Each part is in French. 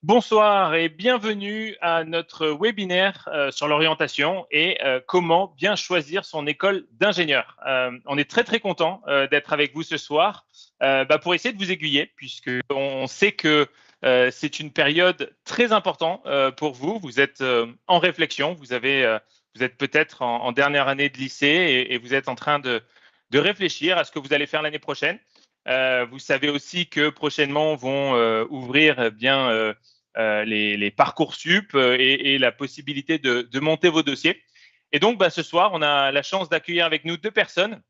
Bonsoir et bienvenue à notre webinaire sur l'orientation et comment bien choisir son école d'ingénieur. On est très content d'être avec vous ce soir pour essayer de vous aiguiller, puisque on sait que c'est une période très importante pour vous. Vous êtes en réflexion, vous êtes peut-être en dernière année de lycée et vous êtes en train de réfléchir à ce que vous allez faire l'année prochaine. Vous savez aussi que prochainement vont ouvrir les Parcoursup et la possibilité de monter vos dossiers. Et donc, ce soir, on a la chance d'accueillir avec nous deux personnes,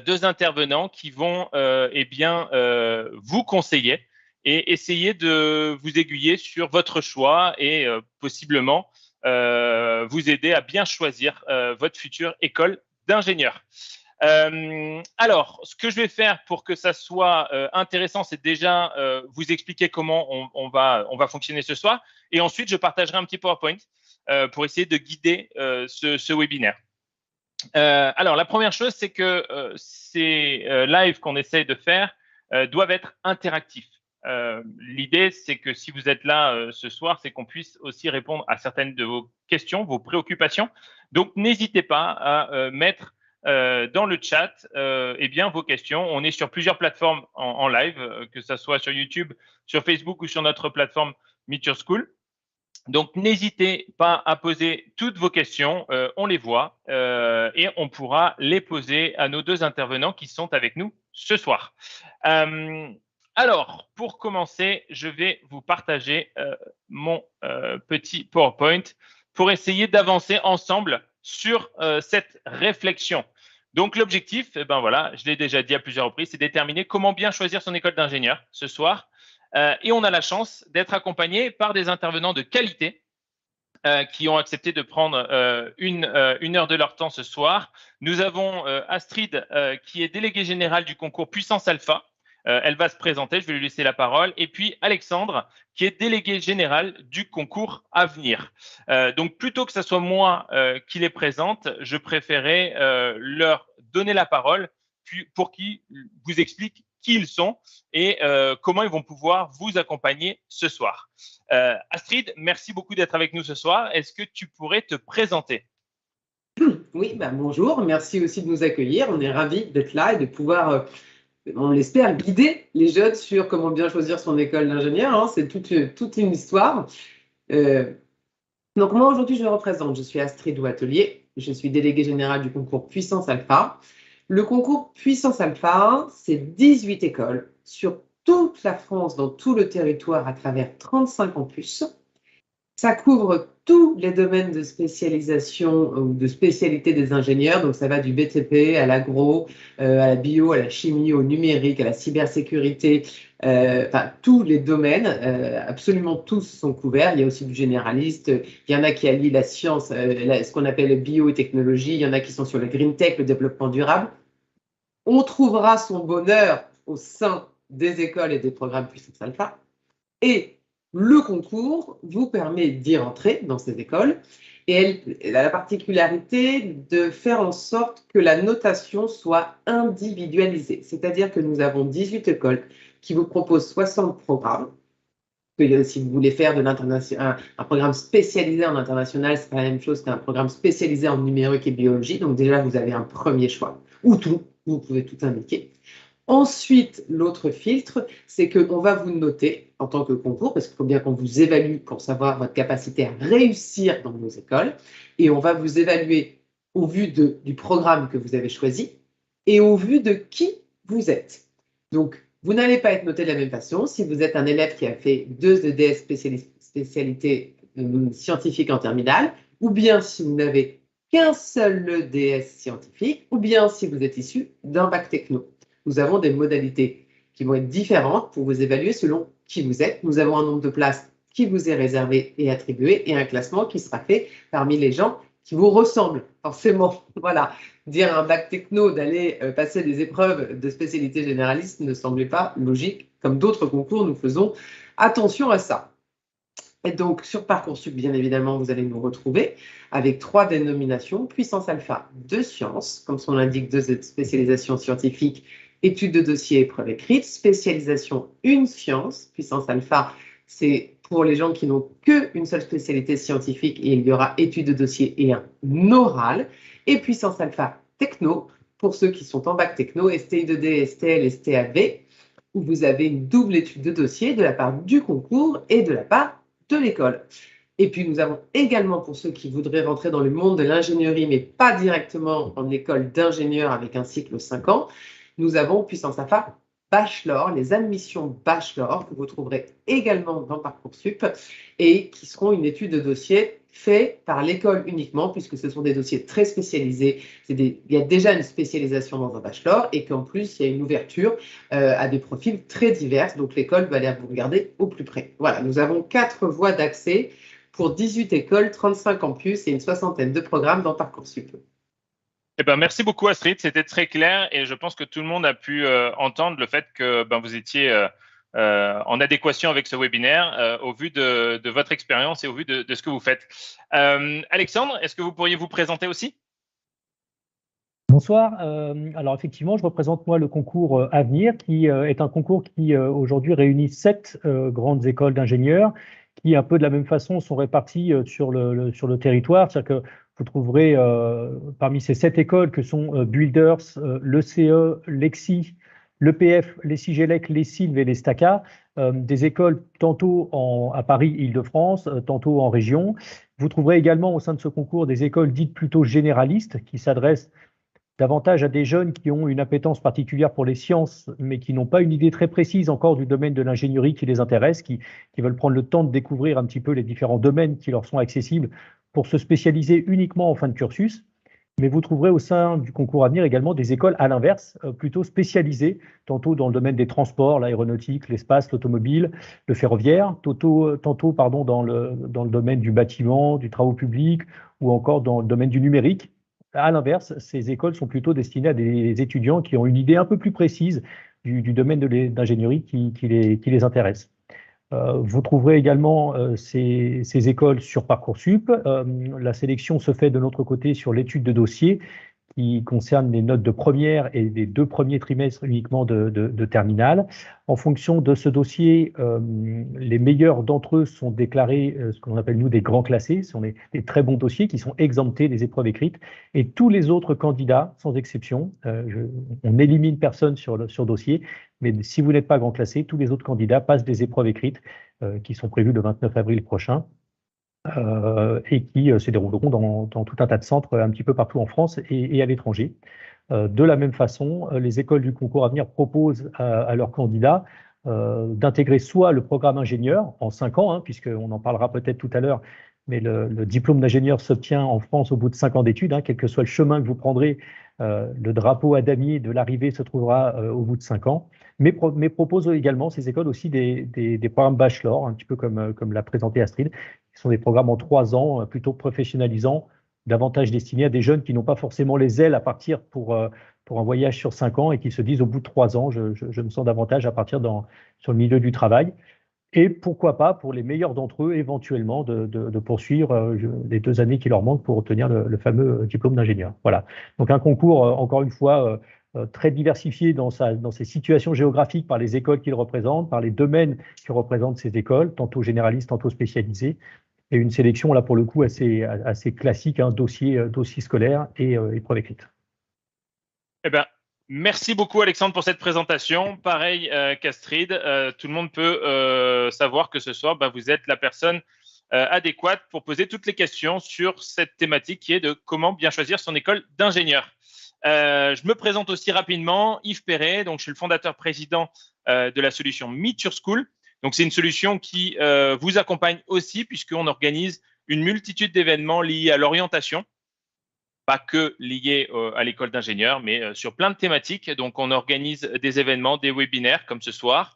deux intervenants qui vont vous conseiller et essayer de vous aiguiller sur votre choix et possiblement vous aider à bien choisir votre future école d'ingénieur. Alors, ce que je vais faire pour que ça soit intéressant, c'est déjà vous expliquer comment on va fonctionner ce soir. Et ensuite, je partagerai un petit PowerPoint pour essayer de guider ce webinaire. Alors, la première chose, c'est que ces lives qu'on essaye de faire doivent être interactifs. L'idée, c'est que si vous êtes là ce soir, c'est qu'on puisse aussi répondre à certaines de vos questions, vos préoccupations. Donc, n'hésitez pas à mettre dans le chat vos questions. On est sur plusieurs plateformes en live, que ce soit sur YouTube, sur Facebook ou sur notre plateforme Meet Your School. Donc, n'hésitez pas à poser toutes vos questions, on les voit et on pourra les poser à nos deux intervenants qui sont avec nous ce soir. Alors, pour commencer, je vais vous partager mon petit PowerPoint pour essayer d'avancer ensemble sur cette réflexion. Donc, l'objectif, je l'ai déjà dit à plusieurs reprises, c'est déterminer comment bien choisir son école d'ingénieur ce soir. Et on a la chance d'être accompagné par des intervenants de qualité qui ont accepté de prendre une heure de leur temps ce soir. Nous avons Astrid, qui est déléguée générale du concours Puissance Alpha. Elle va se présenter, je vais lui laisser la parole. Et puis Alexandre, qui est délégué général du concours Avenir. Donc, plutôt que ce soit moi qui les présente, je préférais leur donner la parole pour qu'ils vous expliquent qui ils sont et comment ils vont pouvoir vous accompagner ce soir. Astrid, merci beaucoup d'être avec nous ce soir. Est-ce que tu pourrais te présenter? Oui, bonjour. Merci aussi de nous accueillir. On est ravis d'être là et de pouvoir, on l'espère, guider les jeunes sur comment bien choisir son école d'ingénieur. C'est toute une histoire. Donc moi, aujourd'hui, je me représente. Je suis Astrid Ouatelier. Je suis déléguée générale du concours Puissance Alpha. Le concours Puissance Alpha, c'est 18 écoles sur toute la France, dans tout le territoire, à travers 35 campus. Ça couvre tous les domaines de spécialisation ou de spécialité des ingénieurs. Donc, ça va du BTP à l'agro, à la bio, à la chimie, au numérique, à la cybersécurité. Tous les domaines, absolument tous sont couverts. Il y a aussi du généraliste. Il y en a qui allient la science, ce qu'on appelle bio et technologie. Il y en a qui sont sur le green tech, le développement durable. On trouvera son bonheur au sein des écoles et des programmes Puissance Alpha. Et le concours vous permet d'y rentrer dans ces écoles et elle a la particularité de faire en sorte que la notation soit individualisée. C'est-à-dire que nous avons 18 écoles qui vous proposent 60 programmes. Si vous voulez faire un programme spécialisé en international, c'est pas la même chose qu'un programme spécialisé en numérique et biologie. Donc déjà, vous avez un premier choix, ou tout, vous pouvez tout indiquer. Ensuite, l'autre filtre, c'est qu'on va vous noter en tant que concours, parce qu'il faut bien qu'on vous évalue pour savoir votre capacité à réussir dans nos écoles. Et on va vous évaluer au vu du programme que vous avez choisi et au vu de qui vous êtes. Donc, vous n'allez pas être noté de la même façon si vous êtes un élève qui a fait 2 EDS spécialité scientifique en terminale, ou bien si vous n'avez qu'un seul EDS scientifique, ou bien si vous êtes issu d'un bac techno. Nous avons des modalités qui vont être différentes pour vous évaluer selon qui vous êtes. Nous avons un nombre de places qui vous est réservé et attribué et un classement qui sera fait parmi les gens qui vous ressemblent. Forcément, voilà, dire un bac techno d'aller passer des épreuves de spécialité généraliste ne semblait pas logique. Comme d'autres concours, nous faisons attention à ça. Et donc, sur Parcoursup, bien évidemment, vous allez nous retrouver avec 3 dénominations. Puissance Alpha, 2 sciences, comme son l'indique, 2 spécialisations scientifiques, études de dossier, épreuves écrites. Spécialisation, 1 science. Puissance Alpha, c'est pour les gens qui n'ont qu'une seule spécialité scientifique et il y aura étude de dossier et un oral. Et puissance alpha techno pour ceux qui sont en bac techno, STI2D, STL, STAV, où vous avez une double étude de dossier de la part du concours et de la part de l'école. Et puis, nous avons également, pour ceux qui voudraient rentrer dans le monde de l'ingénierie, mais pas directement en école d'ingénieur avec un cycle 5 ans, nous avons Puissance Alpha Bachelor, les admissions Bachelor, que vous trouverez également dans Parcoursup et qui seront une étude de dossier faite par l'école uniquement, puisque ce sont des dossiers très spécialisés. Il y a déjà une spécialisation dans un Bachelor et qu'en plus, il y a une ouverture à des profils très divers. Donc, l'école va aller vous regarder au plus près. Voilà, nous avons 4 voies d'accès pour 18 écoles, 35 campus et une soixantaine de programmes dans Parcoursup. Eh ben, merci beaucoup Astrid, c'était très clair et je pense que tout le monde a pu entendre le fait que vous étiez en adéquation avec ce webinaire au vu de votre expérience et au vu de ce que vous faites. Alexandre, est-ce que vous pourriez vous présenter aussi ? Bonsoir. Alors effectivement, je représente moi le concours Avenir, qui est un concours qui aujourd'hui réunit 7 grandes écoles d'ingénieurs qui, un peu de la même façon, sont réparties sur le territoire. C'est-à-dire que vous trouverez parmi ces 7 écoles que sont Builders, l'ECE, l'EXI, l'EPF, les CIGELEC, les SILV et les STACA, des écoles tantôt à Paris, Île-de-France, tantôt en région. Vous trouverez également au sein de ce concours des écoles dites plutôt généralistes qui s'adressent davantage à des jeunes qui ont une appétence particulière pour les sciences, mais qui n'ont pas une idée très précise encore du domaine de l'ingénierie qui les intéresse, qui veulent prendre le temps de découvrir un petit peu les différents domaines qui leur sont accessibles pour se spécialiser uniquement en fin de cursus. Mais vous trouverez au sein du concours Avenir également des écoles à l'inverse, plutôt spécialisées, tantôt dans le domaine des transports, l'aéronautique, l'espace, l'automobile, le ferroviaire, tantôt dans le domaine du bâtiment, du travaux publics ou encore dans le domaine du numérique. À l'inverse, ces écoles sont plutôt destinées à des étudiants qui ont une idée un peu plus précise du domaine d'ingénierie qui les intéresse. Vous trouverez également ces écoles sur Parcoursup. La sélection se fait de notre côté sur l'étude de dossier qui concerne les notes de première et des 2 premiers trimestres uniquement de terminale. En fonction de ce dossier, les meilleurs d'entre eux sont déclarés ce qu'on appelle nous des grands classés. Ce sont des très bons dossiers qui sont exemptés des épreuves écrites. Et tous les autres candidats, sans exception, on n'élimine personne sur dossier, mais si vous n'êtes pas grand classé, tous les autres candidats passent des épreuves écrites qui sont prévues le 29 avril prochain. Et qui se dérouleront dans tout un tas de centres un petit peu partout en France et à l'étranger. De la même façon, les écoles du concours Avenir proposent à leurs candidats d'intégrer soit le programme ingénieur en 5 ans, puisqu'on en parlera peut-être tout à l'heure, mais le diplôme d'ingénieur s'obtient en France au bout de 5 ans d'études, quel que soit le chemin que vous prendrez, le drapeau à damier de l'arrivée se trouvera au bout de 5 ans. Mais proposent également ces écoles aussi des programmes bachelor, un petit peu comme l'a présenté Astrid, qui sont des programmes en 3 ans, plutôt professionnalisants, davantage destinés à des jeunes qui n'ont pas forcément les ailes à partir pour un voyage sur 5 ans et qui se disent au bout de 3 ans, je me sens davantage à partir sur le milieu du travail. Et pourquoi pas, pour les meilleurs d'entre eux, éventuellement, de poursuivre les 2 années qui leur manquent pour obtenir le fameux diplôme d'ingénieur. Voilà. Donc un concours, encore une fois, très diversifié dans ses situations géographiques par les écoles qu'il représente, par les domaines que représentent ces écoles, tantôt généralistes, tantôt spécialisées, et une sélection, là, pour le coup, assez classique, dossier scolaire et épreuve écrite. Eh bien, merci beaucoup Alexandre pour cette présentation. Pareil qu'Astrid, tout le monde peut savoir que ce soir, vous êtes la personne adéquate pour poser toutes les questions sur cette thématique qui est de comment bien choisir son école d'ingénieur. Je me présente aussi rapidement, Yves Perret, donc je suis le fondateur-président de la solution Meet Your School. Donc c'est une solution qui vous accompagne aussi puisqu'on organise une multitude d'événements liés à l'orientation, pas que liés à l'école d'ingénieur, mais sur plein de thématiques. Donc on organise des événements, des webinaires comme ce soir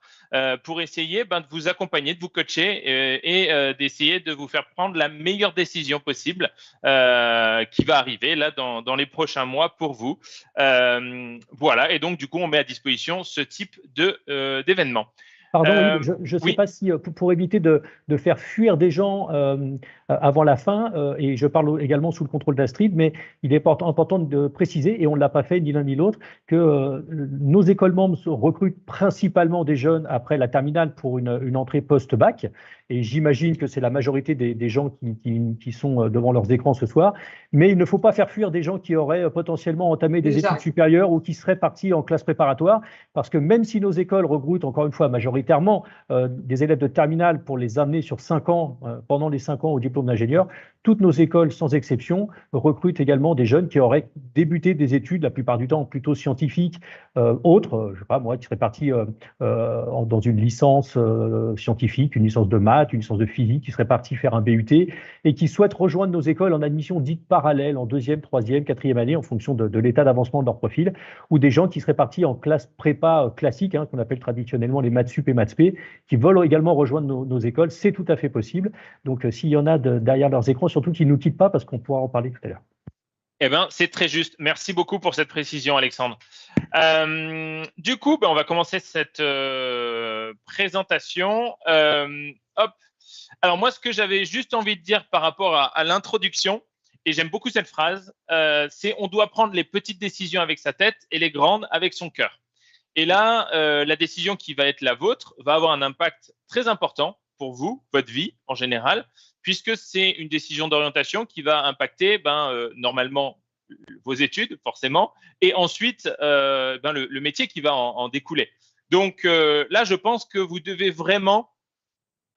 pour essayer de vous accompagner, de vous coacher et d'essayer de vous faire prendre la meilleure décision possible qui va arriver là dans les prochains mois pour vous. Voilà, et donc du coup, on met à disposition ce type d'événement. Pardon, oui, je ne sais Oui. pas si, pour éviter de faire fuir des gens avant la fin, et je parle également sous le contrôle d'Astrid, mais il est important de préciser, et on ne l'a pas fait ni l'un ni l'autre, que nos écoles membres recrutent principalement des jeunes après la terminale pour une entrée post-bac, et j'imagine que c'est la majorité des gens qui sont devant leurs écrans ce soir, mais il ne faut pas faire fuir des gens qui auraient potentiellement entamé des études supérieures ou qui seraient partis en classe préparatoire, parce que même si nos écoles recrutent, encore une fois, majoritairement des élèves de terminale pour les amener sur 5 ans, pendant les 5 ans au diplôme d'ingénieur, toutes nos écoles, sans exception, recrutent également des jeunes qui auraient débuté des études, la plupart du temps plutôt scientifiques, autres, je ne sais pas moi, qui seraient partis dans une licence scientifique, une licence de maths, une licence de physique, qui seraient partis faire un BUT et qui souhaitent rejoindre nos écoles en admission dite parallèle, en 2e, 3e, 4e année, en fonction de l'état d'avancement de leur profil, ou des gens qui seraient partis en classe prépa classique, qu'on appelle traditionnellement les maths sup et maths spé, qui veulent également rejoindre nos écoles. C'est tout à fait possible. Donc, s'il y en a derrière leurs écrans, surtout qu'ils ne nous quittent pas, parce qu'on pourra en parler tout à l'heure. Eh bien, c'est très juste. Merci beaucoup pour cette précision, Alexandre. Du coup, on va commencer cette présentation. Hop. Alors, moi, ce que j'avais juste envie de dire par rapport à l'introduction, et j'aime beaucoup cette phrase, c'est on doit prendre les petites décisions avec sa tête et les grandes avec son cœur. Et là, la décision qui va être la vôtre va avoir un impact très important pour vous, votre vie en général, puisque c'est une décision d'orientation qui va impacter normalement vos études, forcément, et ensuite le métier qui va en découler. Donc là, je pense que vous devez vraiment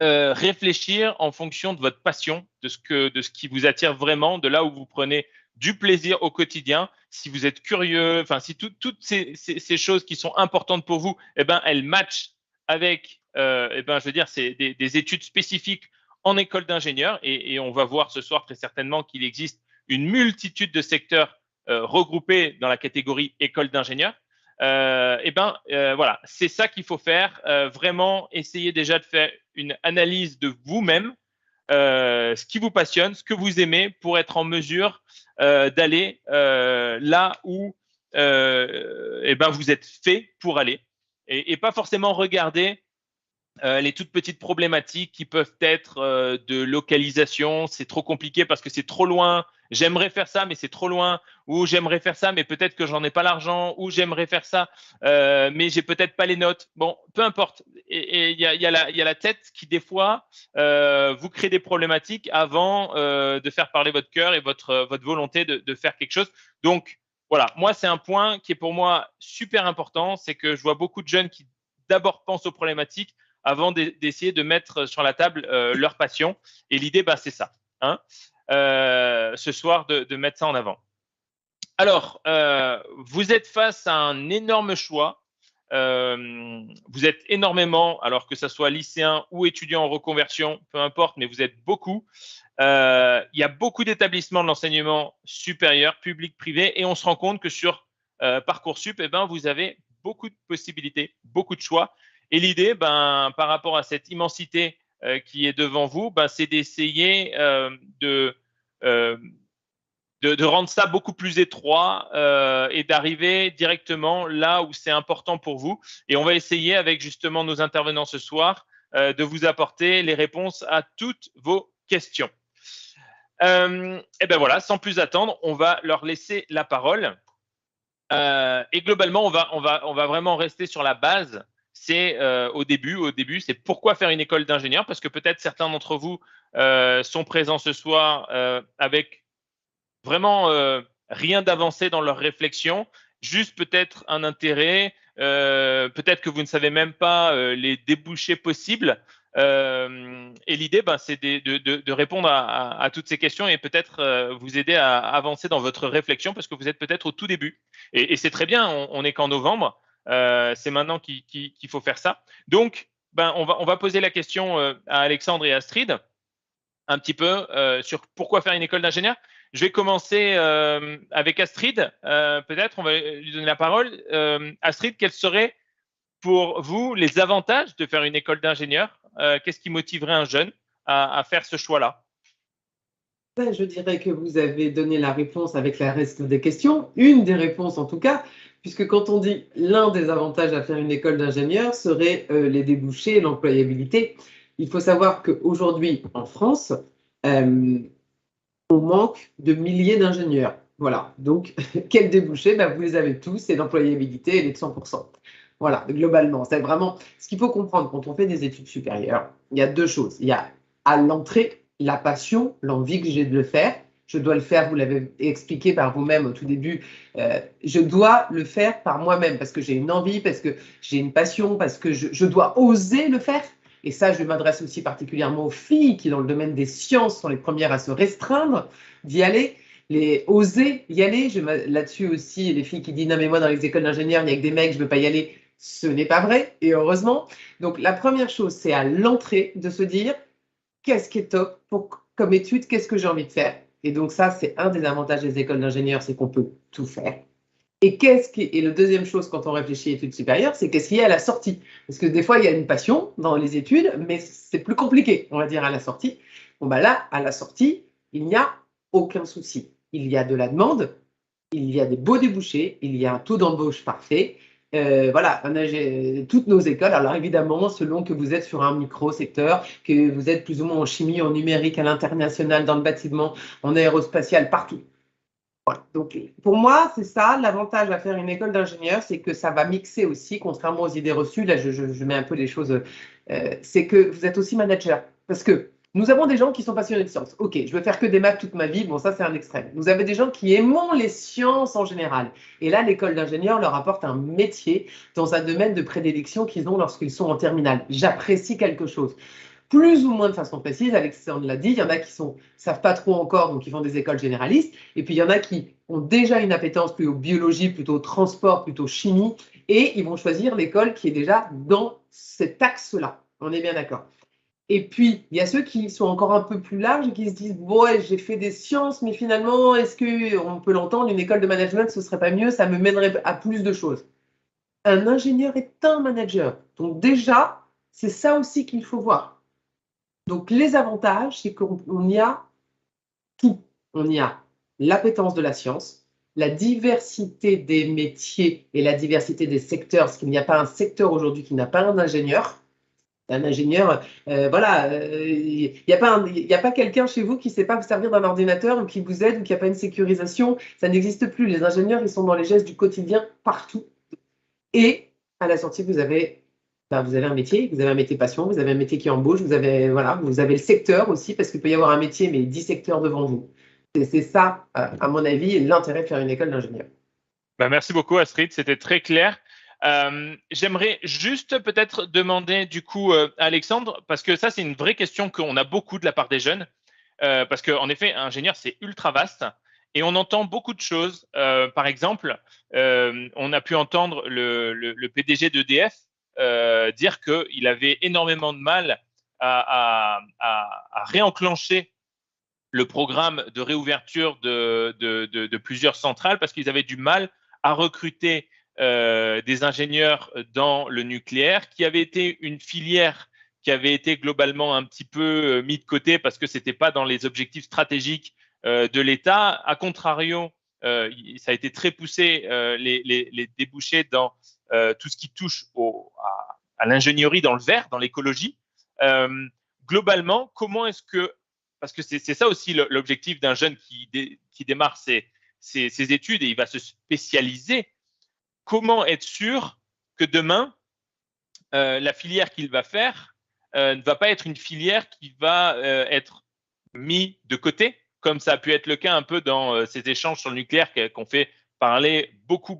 réfléchir en fonction de votre passion, de ce qui vous attire vraiment, de là où vous prenez du plaisir au quotidien. Si vous êtes curieux, enfin si toutes ces choses qui sont importantes pour vous, elles matchent avec, je veux dire, c'est des études spécifiques en école d'ingénieur, et on va voir ce soir très certainement qu'il existe une multitude de secteurs regroupés dans la catégorie école d'ingénieur. Voilà, c'est ça qu'il faut faire. Vraiment, essayer déjà de faire une analyse de vous-même, ce qui vous passionne, ce que vous aimez, pour être en mesure d'aller là où vous êtes fait pour aller, et pas forcément regarder les toutes petites problématiques qui peuvent être de localisation. C'est trop compliqué parce que c'est trop loin. J'aimerais faire ça, mais c'est trop loin. Ou j'aimerais faire ça, mais peut-être que j'en ai pas l'argent. Ou j'aimerais faire ça, mais j'ai peut-être pas les notes. Bon, peu importe. Et il y a la tête qui, des fois, vous crée des problématiques avant de faire parler votre cœur et votre volonté de faire quelque chose. Donc, voilà. Moi, c'est un point qui est pour moi super important. C'est que je vois beaucoup de jeunes qui d'abord pensent aux problématiques avant d'essayer de mettre sur la table leur passion. Et l'idée, c'est ça, ce soir, de mettre ça en avant. Alors, vous êtes face à un énorme choix. Vous êtes énormément, alors que ce soit lycéen ou étudiant en reconversion, peu importe, mais vous êtes beaucoup. Il y a beaucoup d'établissements de l'enseignement supérieur, public, privé, et on se rend compte que sur Parcoursup, vous avez beaucoup de possibilités, beaucoup de choix. Et l'idée, par rapport à cette immensité qui est devant vous, c'est d'essayer de rendre ça beaucoup plus étroit et d'arriver directement là où c'est important pour vous. Et on va essayer, avec justement nos intervenants ce soir, de vous apporter les réponses à toutes vos questions. Voilà, sans plus attendre, on va leur laisser la parole. Et globalement, on va vraiment rester sur la base. C'est au début, c'est pourquoi faire une école d'ingénieur, parce que peut-être certains d'entre vous sont présents ce soir avec vraiment rien d'avancé dans leur réflexion, juste peut-être un intérêt, peut-être que vous ne savez même pas les débouchés possibles. Et l'idée, c'est de répondre à toutes ces questions et peut-être vous aider à avancer dans votre réflexion, parce que vous êtes peut-être au tout début. Et c'est très bien, on n'est qu'en novembre. C'est maintenant qu'il faut faire ça. Donc, on va poser la question à Alexandre et Astrid, un petit peu sur pourquoi faire une école d'ingénieur. Je vais commencer avec Astrid. Peut-être on va lui donner la parole. Astrid, quels seraient pour vous les avantages de faire une école d'ingénieur? Qu'est-ce qui motiverait un jeune à faire ce choix-là? Je dirais que vous avez donné la réponse avec la reste des questions, une des réponses en tout cas. puisque quand on dit l'un des avantages à faire une école d'ingénieur serait les débouchés et l'employabilité, il faut savoir qu'aujourd'hui, en France, on manque de milliers d'ingénieurs. Voilà, donc quel débouché? Vous les avez tous, c'est l'employabilité, elle est de 100%. Voilà, globalement, c'est vraiment ce qu'il faut comprendre quand on fait des études supérieures. Il y a deux choses. Il y a à l'entrée la passion, l'envie que j'ai de le faire. Je dois le faire, vous l'avez expliqué par vous-même au tout début, je dois le faire par moi-même parce que j'ai une envie, parce que j'ai une passion, parce que je dois oser le faire. Et ça, je m'adresse aussi particulièrement aux filles qui, dans le domaine des sciences, sont les premières à se restreindre d'y aller, oser y aller. Là-dessus aussi, les filles qui disent « Non, mais moi, dans les écoles d'ingénieurs, il n'y a que des mecs, je ne veux pas y aller ». Ce n'est pas vrai, et heureusement. Donc, la première chose, c'est à l'entrée de se dire « Qu'est-ce qui est top comme étude? Qu'est-ce que j'ai envie de faire ?» Et donc, ça, c'est un des avantages des écoles d'ingénieurs, c'est qu'on peut tout faire. Et la deuxième chose, quand on réfléchit à études supérieures, c'est qu'est-ce qu'il y a à la sortie? Parce que des fois, il y a une passion dans les études, mais c'est plus compliqué, on va dire, à la sortie. Bon, là, à la sortie, il n'y a aucun souci. Il y a de la demande, il y a des beaux débouchés, il y a un taux d'embauche parfait. Voilà, toutes nos écoles, alors évidemment, selon que vous êtes sur un micro-secteur, que vous êtes plus ou moins en chimie, en numérique, à l'international, dans le bâtiment, en aérospatial, partout. Voilà. Donc, pour moi, c'est ça, l'avantage à faire une école d'ingénieur, c'est que ça va mixer aussi, contrairement aux idées reçues, là je mets un peu les choses, c'est que vous êtes aussi manager. Parce que nous avons des gens qui sont passionnés de sciences. Ok, je veux faire que des maths toute ma vie, bon ça c'est un extrême. Vous avez des gens qui aiment les sciences en général. Et là, l'école d'ingénieur leur apporte un métier dans un domaine de prédilection qu'ils ont lorsqu'ils sont en terminale. J'apprécie quelque chose. Plus ou moins de façon précise, Alexandre l'a dit, il y en a qui ne savent pas trop encore, donc ils font des écoles généralistes, et puis il y en a qui ont déjà une appétence plutôt biologie, plutôt transport, plutôt chimie, et ils vont choisir l'école qui est déjà dans cet axe-là. On est bien d'accord. Et puis, il y a ceux qui sont encore un peu plus larges et qui se disent « Bon, ouais, j'ai fait des sciences, mais finalement, est-ce qu'on peut l'entendre, une école de management, ce serait pas mieux, ça me mènerait à plus de choses. » Un ingénieur est un manager. Donc déjà, c'est ça aussi qu'il faut voir. Donc, les avantages, c'est qu'on y a tout. On y a l'appétence de la science, la diversité des métiers et la diversité des secteurs, parce qu'il n'y a pas un secteur aujourd'hui qui n'a pas un ingénieur. Un ingénieur, voilà, il n'y a pas quelqu'un chez vous qui ne sait pas vous servir d'un ordinateur ou qui vous aide ou qui n'a pas une sécurisation. Ça n'existe plus. Les ingénieurs, ils sont dans les gestes du quotidien partout. Et à la sortie, vous avez un métier, vous avez un métier passion, vous avez un métier qui embauche, vous avez le secteur aussi, parce qu'il peut y avoir un métier, mais 10 secteurs devant vous. C'est ça, à mon avis, l'intérêt de faire une école d'ingénieur. Merci beaucoup, Astrid, c'était très clair. J'aimerais juste peut-être demander du coup à Alexandre, parce que ça, c'est une vraie question qu'on a beaucoup de la part des jeunes, parce qu'en effet, ingénieur, c'est ultra vaste. Et on entend beaucoup de choses. Par exemple, on a pu entendre le PDG d'EDF dire qu'il avait énormément de mal à réenclencher le programme de réouverture de plusieurs centrales parce qu'ils avaient du mal à recruter des ingénieurs dans le nucléaire, qui avait été une filière qui avait été globalement un petit peu mis de côté parce que ce n'était pas dans les objectifs stratégiques de l'État. A contrario, ça a été très poussé, les débouchés dans tout ce qui touche à l'ingénierie dans le vert, dans l'écologie. Globalement, comment est-ce que, parce que c'est ça aussi l'objectif d'un jeune qui démarre ses études et il va se spécialiser, comment être sûr que demain, la filière qu'il va faire ne va pas être une filière qui va être mise de côté, comme ça a pu être le cas un peu dans ces échanges sur le nucléaire qu'on fait parler beaucoup.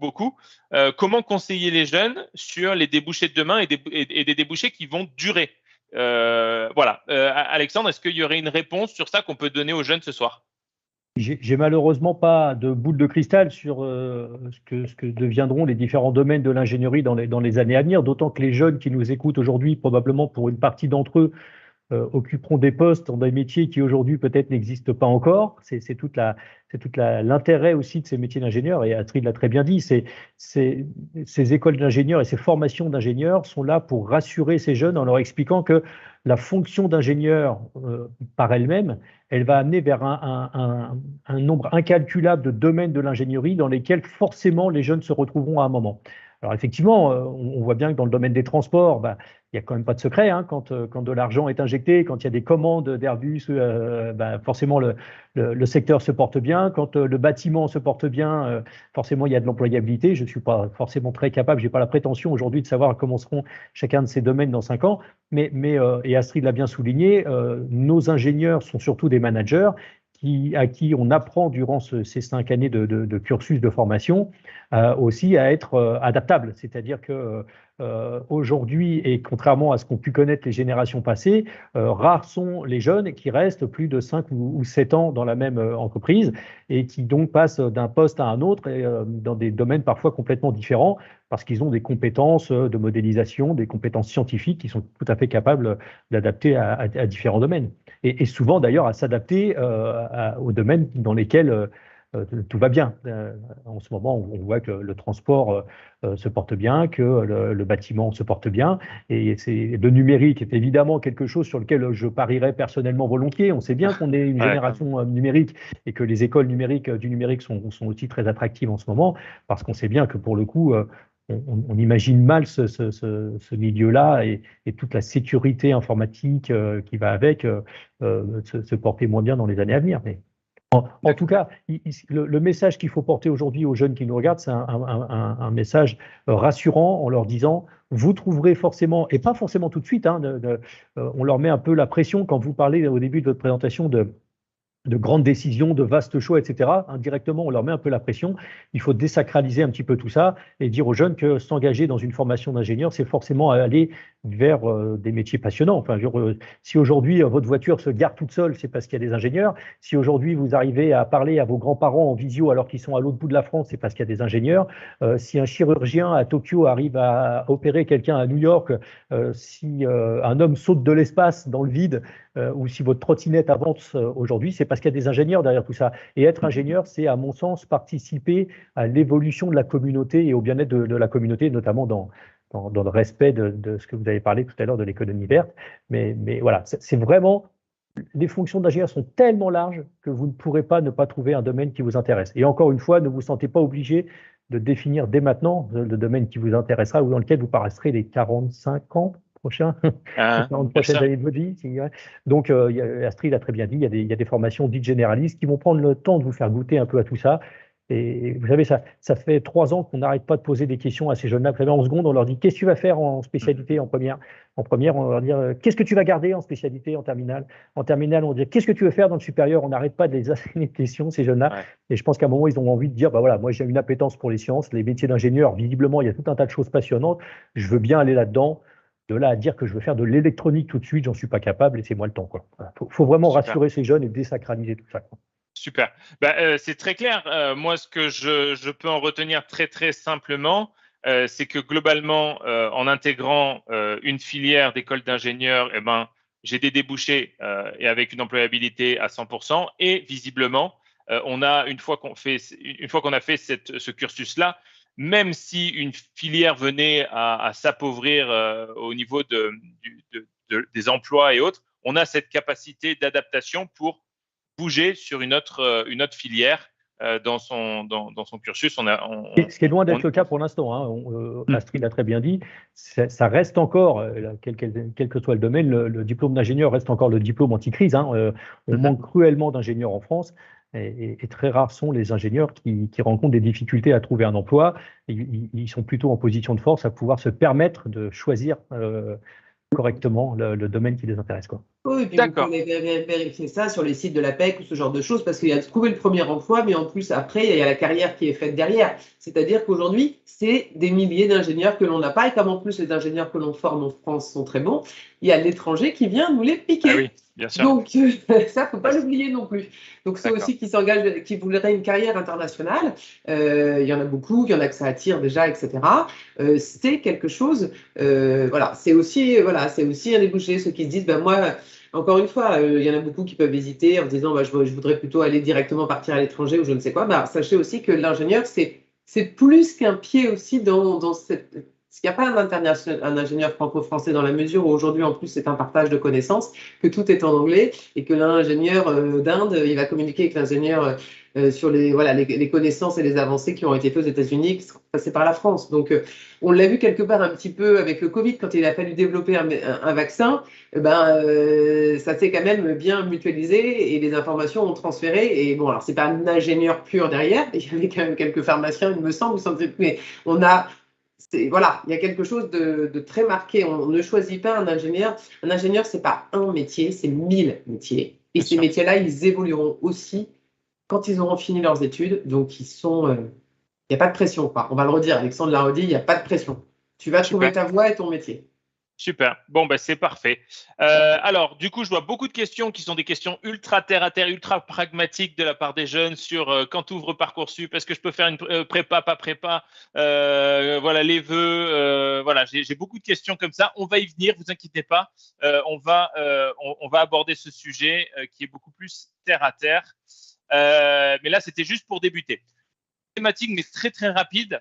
Comment conseiller les jeunes sur les débouchés de demain et des débouchés qui vont durer? Voilà. Alexandre, est-ce qu'il y aurait une réponse sur ça qu'on peut donner aux jeunes ce soir? J'ai malheureusement pas de boule de cristal sur ce que deviendront les différents domaines de l'ingénierie dans les années à venir, d'autant que les jeunes qui nous écoutent aujourd'hui, probablement pour une partie d'entre eux, occuperont des postes dans des métiers qui aujourd'hui peut-être n'existent pas encore. C'est tout l'intérêt aussi de ces métiers d'ingénieur, et Astrid l'a très bien dit, ces écoles d'ingénieurs et ces formations d'ingénieurs sont là pour rassurer ces jeunes en leur expliquant que la fonction d'ingénieur par elle-même, elle va amener vers un nombre incalculable de domaines de l'ingénierie dans lesquels forcément les jeunes se retrouveront à un moment. Alors effectivement, on voit bien que dans le domaine des transports, il n'y a quand même pas de secret, hein, quand de l'argent est injecté, quand il y a des commandes d'Airbus, forcément le secteur se porte bien. Quand le bâtiment se porte bien, forcément il y a de l'employabilité. Je ne suis pas forcément très capable, je n'ai pas la prétention aujourd'hui de savoir comment seront chacun de ces domaines dans 5 ans. Et Astrid l'a bien souligné, nos ingénieurs sont surtout des managers à qui on apprend durant ces 5 années de cursus de formation aussi à être adaptable. C'est-à-dire que aujourd'hui, et contrairement à ce qu'ont pu connaître les générations passées, rares sont les jeunes qui restent plus de 5 ou 7 ans dans la même entreprise et qui donc passent d'un poste à un autre et, dans des domaines parfois complètement différents parce qu'ils ont des compétences de modélisation, des compétences scientifiques qui sont tout à fait capables d'adapter à différents domaines. Et souvent d'ailleurs à s'adapter aux domaines dans lesquels tout va bien. En ce moment, on voit que le transport se porte bien, que le bâtiment se porte bien. Et le numérique est évidemment quelque chose sur lequel je parierais personnellement volontiers. On sait bien qu'on est une génération numérique et que les écoles du numérique sont aussi très attractives en ce moment, parce qu'on sait bien que pour le coup, on imagine mal ce milieu-là et toute la sécurité informatique qui va avec se porter moins bien dans les années à venir. Mais en tout cas, le message qu'il faut porter aujourd'hui aux jeunes qui nous regardent, c'est un message rassurant en leur disant, vous trouverez forcément, et pas forcément tout de suite, hein, on leur met un peu la pression quand vous parlez au début de votre présentation de grandes décisions, de vastes choix, etc. Indirectement, on leur met un peu la pression. Il faut désacraliser un petit peu tout ça et dire aux jeunes que s'engager dans une formation d'ingénieur, c'est forcément aller vers des métiers passionnants. Enfin, si aujourd'hui votre voiture se gare toute seule, c'est parce qu'il y a des ingénieurs. Si aujourd'hui vous arrivez à parler à vos grands-parents en visio alors qu'ils sont à l'autre bout de la France, c'est parce qu'il y a des ingénieurs. Si un chirurgien à Tokyo arrive à opérer quelqu'un à New York, si un homme saute de l'espace dans le vide, ou si votre trottinette avance aujourd'hui, c'est parce qu'il y a des ingénieurs derrière tout ça. Et être ingénieur, c'est à mon sens participer à l'évolution de la communauté et au bien-être de la communauté, notamment dans le respect de ce que vous avez parlé tout à l'heure de l'économie verte. Mais voilà, c'est vraiment, les fonctions d'ingénieur sont tellement larges que vous ne pourrez pas ne pas trouver un domaine qui vous intéresse. Et encore une fois, ne vous sentez pas obligé de définir dès maintenant le domaine qui vous intéressera ou dans lequel vous paraîtrez les 45 ans prochaines années de votre vie. Donc, Astrid a très bien dit, il y a des formations dites généralistes qui vont prendre le temps de vous faire goûter un peu à tout ça. Et vous savez, ça fait 3 ans qu'on n'arrête pas de poser des questions à ces jeunes-là. Vous savez, en seconde, on leur dit, qu'est-ce que tu vas faire en spécialité en première? En première, on va leur dire, qu'est-ce que tu vas garder en spécialité en terminale? En terminale, on va dire, qu'est-ce que tu veux faire dans le supérieur? On n'arrête pas de les assigner de questions, ces jeunes-là. Ouais. Et je pense qu'à un moment, ils ont envie de dire, voilà, moi, j'ai une appétence pour les sciences, les métiers d'ingénieur, visiblement, il y a tout un tas de choses passionnantes. Je veux bien aller là-dedans. De là à dire que je veux faire de l'électronique tout de suite, j'en suis pas capable, laissez-moi le temps. Faut vraiment rassurer ces jeunes et désacraliser tout ça. Super. C'est très clair. Moi, ce que je peux en retenir très, très simplement, c'est que globalement, en intégrant une filière d'école d'ingénieur, j'ai des débouchés et avec une employabilité à 100%. Et visiblement, une fois qu'on a fait ce cursus-là, même si une filière venait à s'appauvrir au niveau des emplois et autres, on a cette capacité d'adaptation pour bouger sur une autre filière dans son cursus. Ce qui est loin d'être le cas pour l'instant. Hein. Astrid l'a très bien dit. Ça reste encore, quel que soit le domaine, le diplôme d'ingénieur reste encore le diplôme anti-crise. Hein. On manque cruellement d'ingénieurs en France. Et très rares sont les ingénieurs qui rencontrent des difficultés à trouver un emploi. Ils sont plutôt en position de force à pouvoir se permettre de choisir correctement le domaine qui les intéresse. Oui, et puis vous pouvez vérifier ça sur les sites de l'APEC ou ce genre de choses, parce qu'il y a trouver le premier emploi, mais en plus, après, il y a la carrière qui est faite derrière. C'est-à-dire qu'aujourd'hui, c'est des milliers d'ingénieurs que l'on n'a pas, et comme en plus les ingénieurs que l'on forme en France sont très bons, il y a l'étranger qui vient nous les piquer. Ah oui. Bien sûr. Donc, ça, faut pas l'oublier non plus. Donc, ceux aussi qui s'engagent, qui voudraient une carrière internationale, il y en a beaucoup, il y en a que ça attire déjà, etc. C'est quelque chose, voilà, c'est aussi un débouché. Ceux qui se disent, ben moi, encore une fois, il y en a beaucoup qui peuvent hésiter en se disant, bah, je voudrais plutôt aller directement partir à l'étranger ou je ne sais quoi. Bah, sachez aussi que l'ingénieur, c'est plus qu'un pied aussi dans cette. Parce qu'il n'y a pas un ingénieur franco-français dans la mesure où aujourd'hui, en plus, c'est un partage de connaissances, que tout est en anglais et que l'ingénieur d'Inde, il va communiquer avec l'ingénieur sur les connaissances et les avancées qui ont été faites aux États-Unis, qui sont passées par la France. Donc, on l'a vu quelque part un petit peu avec le Covid, quand il a fallu développer un vaccin, ça s'est quand même bien mutualisé et les informations ont transféré. Et bon, alors, c'est pas un ingénieur pur derrière, il y avait quand même quelques pharmaciens, il me semble, mais on a. Voilà, il y a quelque chose de très marqué. On ne choisit pas un ingénieur. Un ingénieur, ce n'est pas un métier, c'est 1000 métiers. Et ces métiers-là, ils évolueront aussi quand ils auront fini leurs études. Donc, il n'y a pas de pression, quoi. On va le redire, Alexandre l'a redit, il n'y a pas de pression. Tu vas trouver ta voie et ton métier. Super. Bon, ben, c'est parfait. Alors, du coup, je vois beaucoup de questions qui sont des questions ultra terre à terre, ultra pragmatiques de la part des jeunes sur quand ouvre Parcoursup, est-ce que je peux faire une prépa, pas prépa, voilà, les vœux, voilà, j'ai beaucoup de questions comme ça. On va y venir, vous inquiétez pas. On va aborder ce sujet qui est beaucoup plus terre à terre. Mais là, c'était juste pour débuter. Thématique, mais très, très rapide.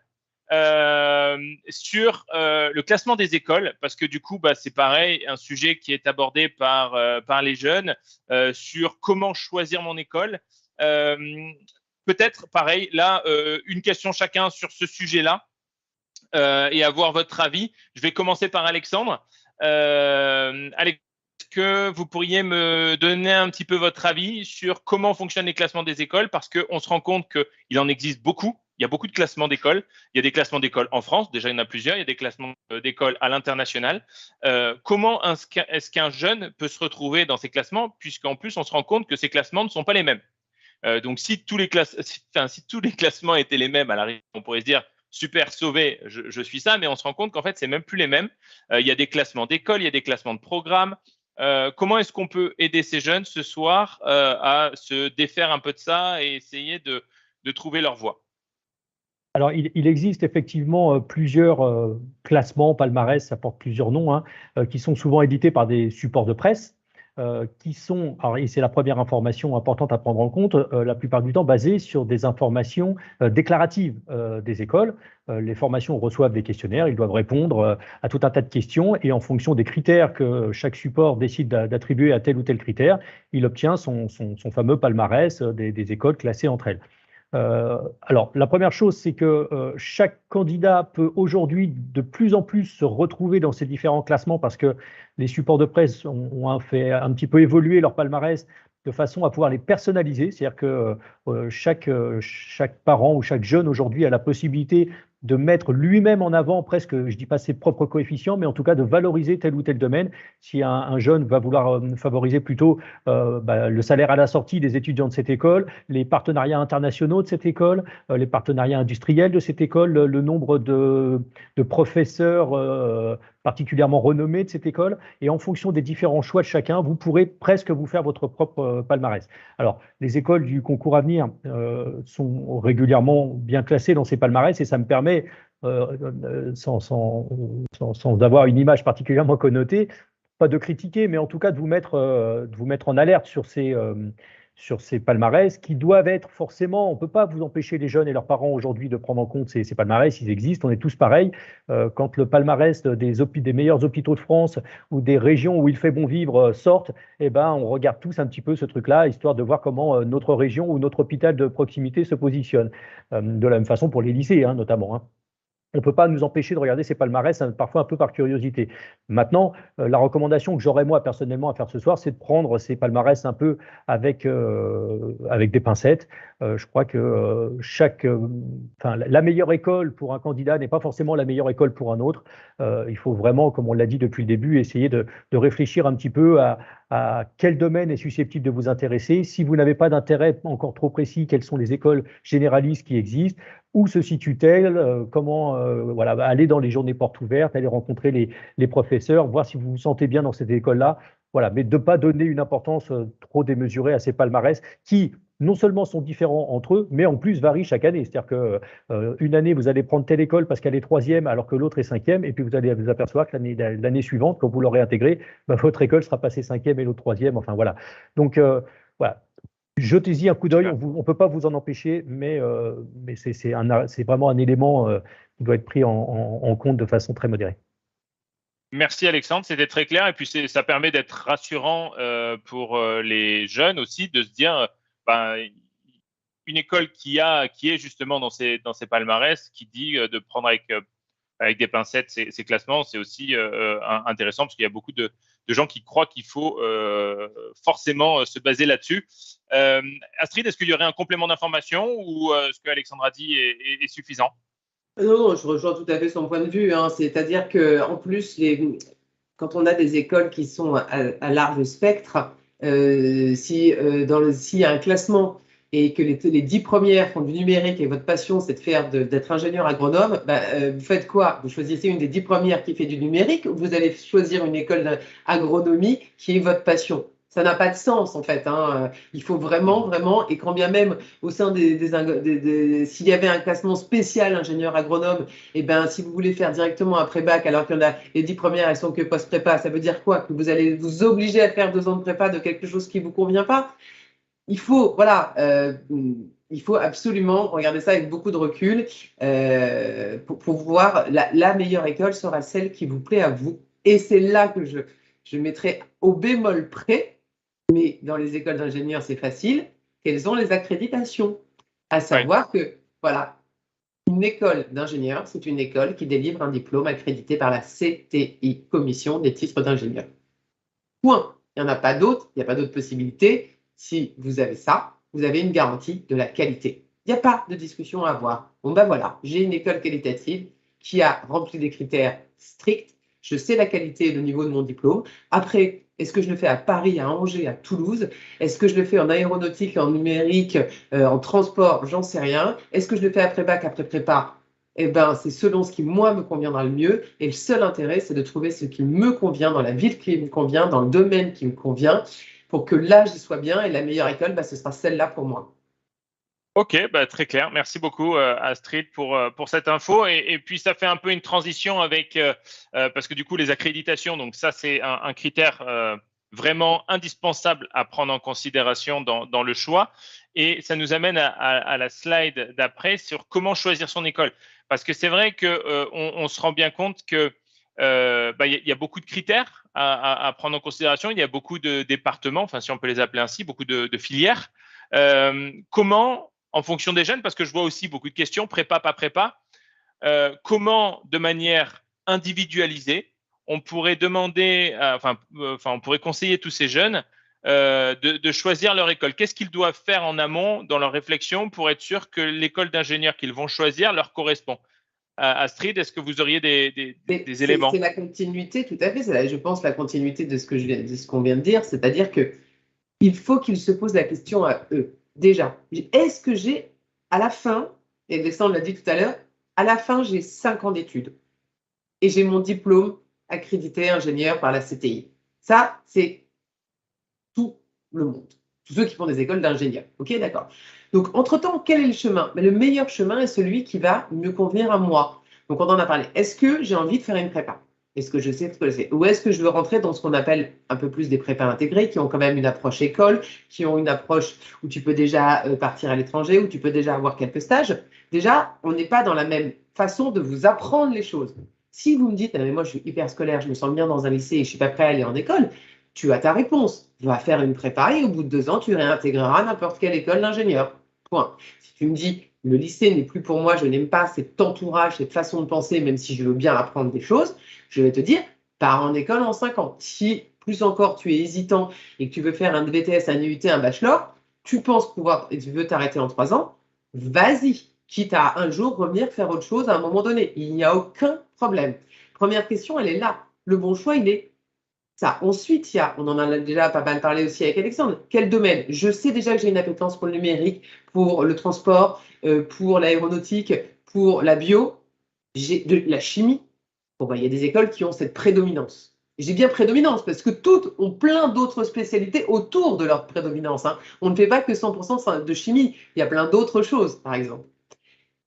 Sur le classement des écoles, parce que du coup, c'est pareil, un sujet qui est abordé par les jeunes sur comment choisir mon école. Peut-être, pareil, là, une question chacun sur ce sujet-là et avoir votre avis. Je vais commencer par Alexandre. Alex, est-ce que vous pourriez me donner un petit peu votre avis sur comment fonctionnent les classements des écoles? Parce qu'on se rend compte qu'il en existe beaucoup. Il y a beaucoup de classements d'écoles. Il y a des classements d'écoles en France, déjà il y en a plusieurs. Il y a des classements d'écoles à l'international. Comment est-ce qu'un jeune peut se retrouver dans ces classements, puisqu'en plus on se rend compte que ces classements ne sont pas les mêmes. Donc si tous les classements étaient les mêmes, à l'arrivée, on pourrait se dire super, sauvé, je suis ça, mais on se rend compte qu'en fait c'est même plus les mêmes. Il y a des classements d'écoles, il y a des classements de programmes. Comment est-ce qu'on peut aider ces jeunes ce soir à se défaire un peu de ça et essayer de trouver leur voie? Alors, il existe effectivement plusieurs classements, palmarès, ça porte plusieurs noms, hein, qui sont souvent édités par des supports de presse, qui sont, alors, et c'est la première information importante à prendre en compte, la plupart du temps basés sur des informations déclaratives des écoles. Les formations reçoivent des questionnaires, ils doivent répondre à tout un tas de questions, et en fonction des critères que chaque support décide d'attribuer à tel ou tel critère, il obtient son fameux palmarès des écoles classées entre elles. Alors, la première chose, c'est que chaque candidat peut aujourd'hui de plus en plus se retrouver dans ces différents classements parce que les supports de presse ont fait un petit peu évoluer leur palmarès de façon à pouvoir les personnaliser. C'est-à-dire que chaque parent ou chaque jeune aujourd'hui a la possibilité de mettre lui-même en avant presque, je ne dis pas ses propres coefficients, mais en tout cas de valoriser tel ou tel domaine. Si un jeune va vouloir favoriser plutôt le salaire à la sortie des étudiants de cette école, les partenariats internationaux de cette école, les partenariats industriels de cette école, le nombre de professeurs particulièrement renommés de cette école, et en fonction des différents choix de chacun, vous pourrez presque vous faire votre propre palmarès. Alors, les écoles du concours Avenir sont régulièrement bien classées dans ces palmarès, et ça me permet, sans avoir une image particulièrement connotée, pas de critiquer, mais en tout cas de vous mettre en alerte sur ces palmarès qui doivent être forcément, on ne peut pas vous empêcher les jeunes et leurs parents aujourd'hui de prendre en compte ces palmarès, ils existent, on est tous pareils. Quand le palmarès des meilleurs hôpitaux de France ou des régions où il fait bon vivre sortent, eh ben, on regarde tous un petit peu ce truc-là, histoire de voir comment notre région ou notre hôpital de proximité se positionne. De la même façon pour les lycées, hein, notamment. Hein. On ne peut pas nous empêcher de regarder ces palmarès, parfois un peu par curiosité. Maintenant, la recommandation que j'aurais moi personnellement à faire ce soir, c'est de prendre ces palmarès un peu avec des pincettes. Je crois que la meilleure école pour un candidat n'est pas forcément la meilleure école pour un autre. Il faut vraiment, comme on l'a dit depuis le début, essayer de réfléchir un petit peu à quel domaine est susceptible de vous intéresser. Si vous n'avez pas d'intérêt encore trop précis, quelles sont les écoles généralistes qui existent, où se situe-t-elle, comment aller dans les journées portes ouvertes, aller rencontrer les professeurs, voir si vous vous sentez bien dans cette école-là. Voilà, mais de ne pas donner une importance trop démesurée à ces palmarès qui, non seulement sont différents entre eux, mais en plus varient chaque année. C'est-à-dire qu'une année, vous allez prendre telle école parce qu'elle est troisième, alors que l'autre est cinquième, et puis vous allez vous apercevoir que l'année suivante, quand vous l'aurez intégrée, votre école sera passée cinquième et l'autre troisième. Enfin voilà. Donc voilà. Jetez-y un coup d'œil, on ne peut pas vous en empêcher, mais c'est vraiment un élément qui doit être pris en compte de façon très modérée. Merci Alexandre, c'était très clair et puis ça permet d'être rassurant pour les jeunes aussi, de se dire une école qui est justement dans ses palmarès, qui dit de prendre avec des pincettes ces classements, c'est aussi intéressant parce qu'il y a beaucoup de gens qui croient qu'il faut forcément se baser là-dessus. Astrid, est-ce qu'il y aurait un complément d'information ou ce que Alexandre a dit est suffisant? Non, je rejoins tout à fait son point de vue. C'est-à-dire qu'en plus, quand on a des écoles qui sont à large spectre, s'il y a un classement et que les 10 premières font du numérique et votre passion, c'est d'être ingénieur agronome, vous faites quoi? Vous choisissez une des 10 premières qui fait du numérique ou vous allez choisir une école d'agronomie qui est votre passion? Ça n'a pas de sens, en fait. Il faut vraiment, et quand bien même au sein s'il y avait un classement spécial ingénieur agronome, si vous voulez faire directement après bac, alors qu'il y en a les 10 premières, elles sont que post-prépa, ça veut dire quoi? Que vous allez vous obliger à faire 2 ans de prépa de quelque chose qui ne vous convient pas? Il faut absolument regarder ça avec beaucoup de recul pour voir la meilleure école sera celle qui vous plaît à vous. Et c'est là que je mettrai au bémol près. Mais dans les écoles d'ingénieurs, c'est facile. Quelles ont les accréditations? À savoir que, voilà, une école d'ingénieurs, c'est une école qui délivre un diplôme accrédité par la CTI, Commission des titres d'ingénieur. Point. Il n'y en a pas d'autres, il n'y a pas d'autres possibilités. Si vous avez ça, vous avez une garantie de la qualité. Il n'y a pas de discussion à avoir. Bon, voilà, j'ai une école qualitative qui a rempli des critères stricts. Je sais la qualité et le niveau de mon diplôme. Après, est-ce que je le fais à Paris, à Angers, à Toulouse? Est-ce que je le fais en aéronautique, en numérique, en transport? J'en sais rien. Est-ce que je le fais après bac, après prépa? C'est selon ce qui, moi, me conviendra le mieux. Et le seul intérêt, c'est de trouver ce qui me convient, dans la ville qui me convient, dans le domaine qui me convient, pour que là, j'y sois bien. Et la meilleure école, ce sera celle-là pour moi. Ok, très clair. Merci beaucoup Astrid pour cette info. Et puis ça fait un peu une transition avec parce que du coup les accréditations, donc ça c'est un critère vraiment indispensable à prendre en considération dans le choix. Et ça nous amène à la slide d'après sur comment choisir son école. Parce que c'est vrai que on se rend bien compte que il y a beaucoup de critères à prendre en considération. Il y a beaucoup de départements, enfin si on peut les appeler ainsi, beaucoup de filières. Comment en fonction des jeunes, parce que je vois aussi beaucoup de questions, prépa, pas prépa, comment, de manière individualisée, on pourrait demander, on pourrait conseiller tous ces jeunes de choisir leur école. Qu'est-ce qu'ils doivent faire en amont dans leur réflexion pour être sûr que l'école d'ingénieur qu'ils vont choisir leur correspond? Astrid, est-ce que vous auriez des éléments? C'est la continuité, tout à fait. C'est je pense la continuité de ce qu'on vient de dire, c'est-à-dire qu'il faut qu'ils se posent la question à eux. Déjà, est-ce que j'ai, à la fin, et Alexandre l'a dit tout à l'heure, à la fin, j'ai 5 ans d'études et j'ai mon diplôme accrédité ingénieur par la CTI. Ça, c'est tout le monde, tous ceux qui font des écoles d'ingénieurs. Ok, d'accord. Donc, entre-temps, quel est le chemin? Le meilleur chemin est celui qui va me convenir à moi. Donc, on en a parlé. Est-ce que j'ai envie de faire une prépa? Est-ce que je sais ce que c'est? Ou est-ce que je veux rentrer dans ce qu'on appelle un peu plus des prépas intégrées, qui ont quand même une approche école, qui ont une approche où tu peux déjà partir à l'étranger, où tu peux déjà avoir quelques stages? Déjà, on n'est pas dans la même façon de vous apprendre les choses. Si vous me dites, mais moi je suis hyper scolaire, je me sens bien dans un lycée et je ne suis pas prêt à aller en école, tu as ta réponse. Tu vas faire une prépa et au bout de 2 ans, tu réintégreras n'importe quelle école d'ingénieur. Point. Si tu me dis, le lycée n'est plus pour moi, je n'aime pas cet entourage, cette façon de penser, même si je veux bien apprendre des choses, je vais te dire, pars en école en 5 ans. Si, plus encore, tu es hésitant et que tu veux faire un BTS, un IUT, un bachelor, tu penses pouvoir, et tu veux t'arrêter en 3 ans, vas-y, quitte à un jour revenir faire autre chose à un moment donné. Il n'y a aucun problème. Première question, elle est là. Le bon choix, il est ça. Ensuite, on en a déjà pas mal parlé aussi avec Alexandre. Quel domaine? Je sais déjà que j'ai une appétence pour le numérique, pour le transport, pour l'aéronautique, pour la bio, j'ai de la chimie. Bon, il y a des écoles qui ont cette prédominance. J'ai bien prédominance, parce que toutes ont plein d'autres spécialités autour de leur prédominance. Hein. On ne fait pas que 100% de chimie, il y a plein d'autres choses, par exemple.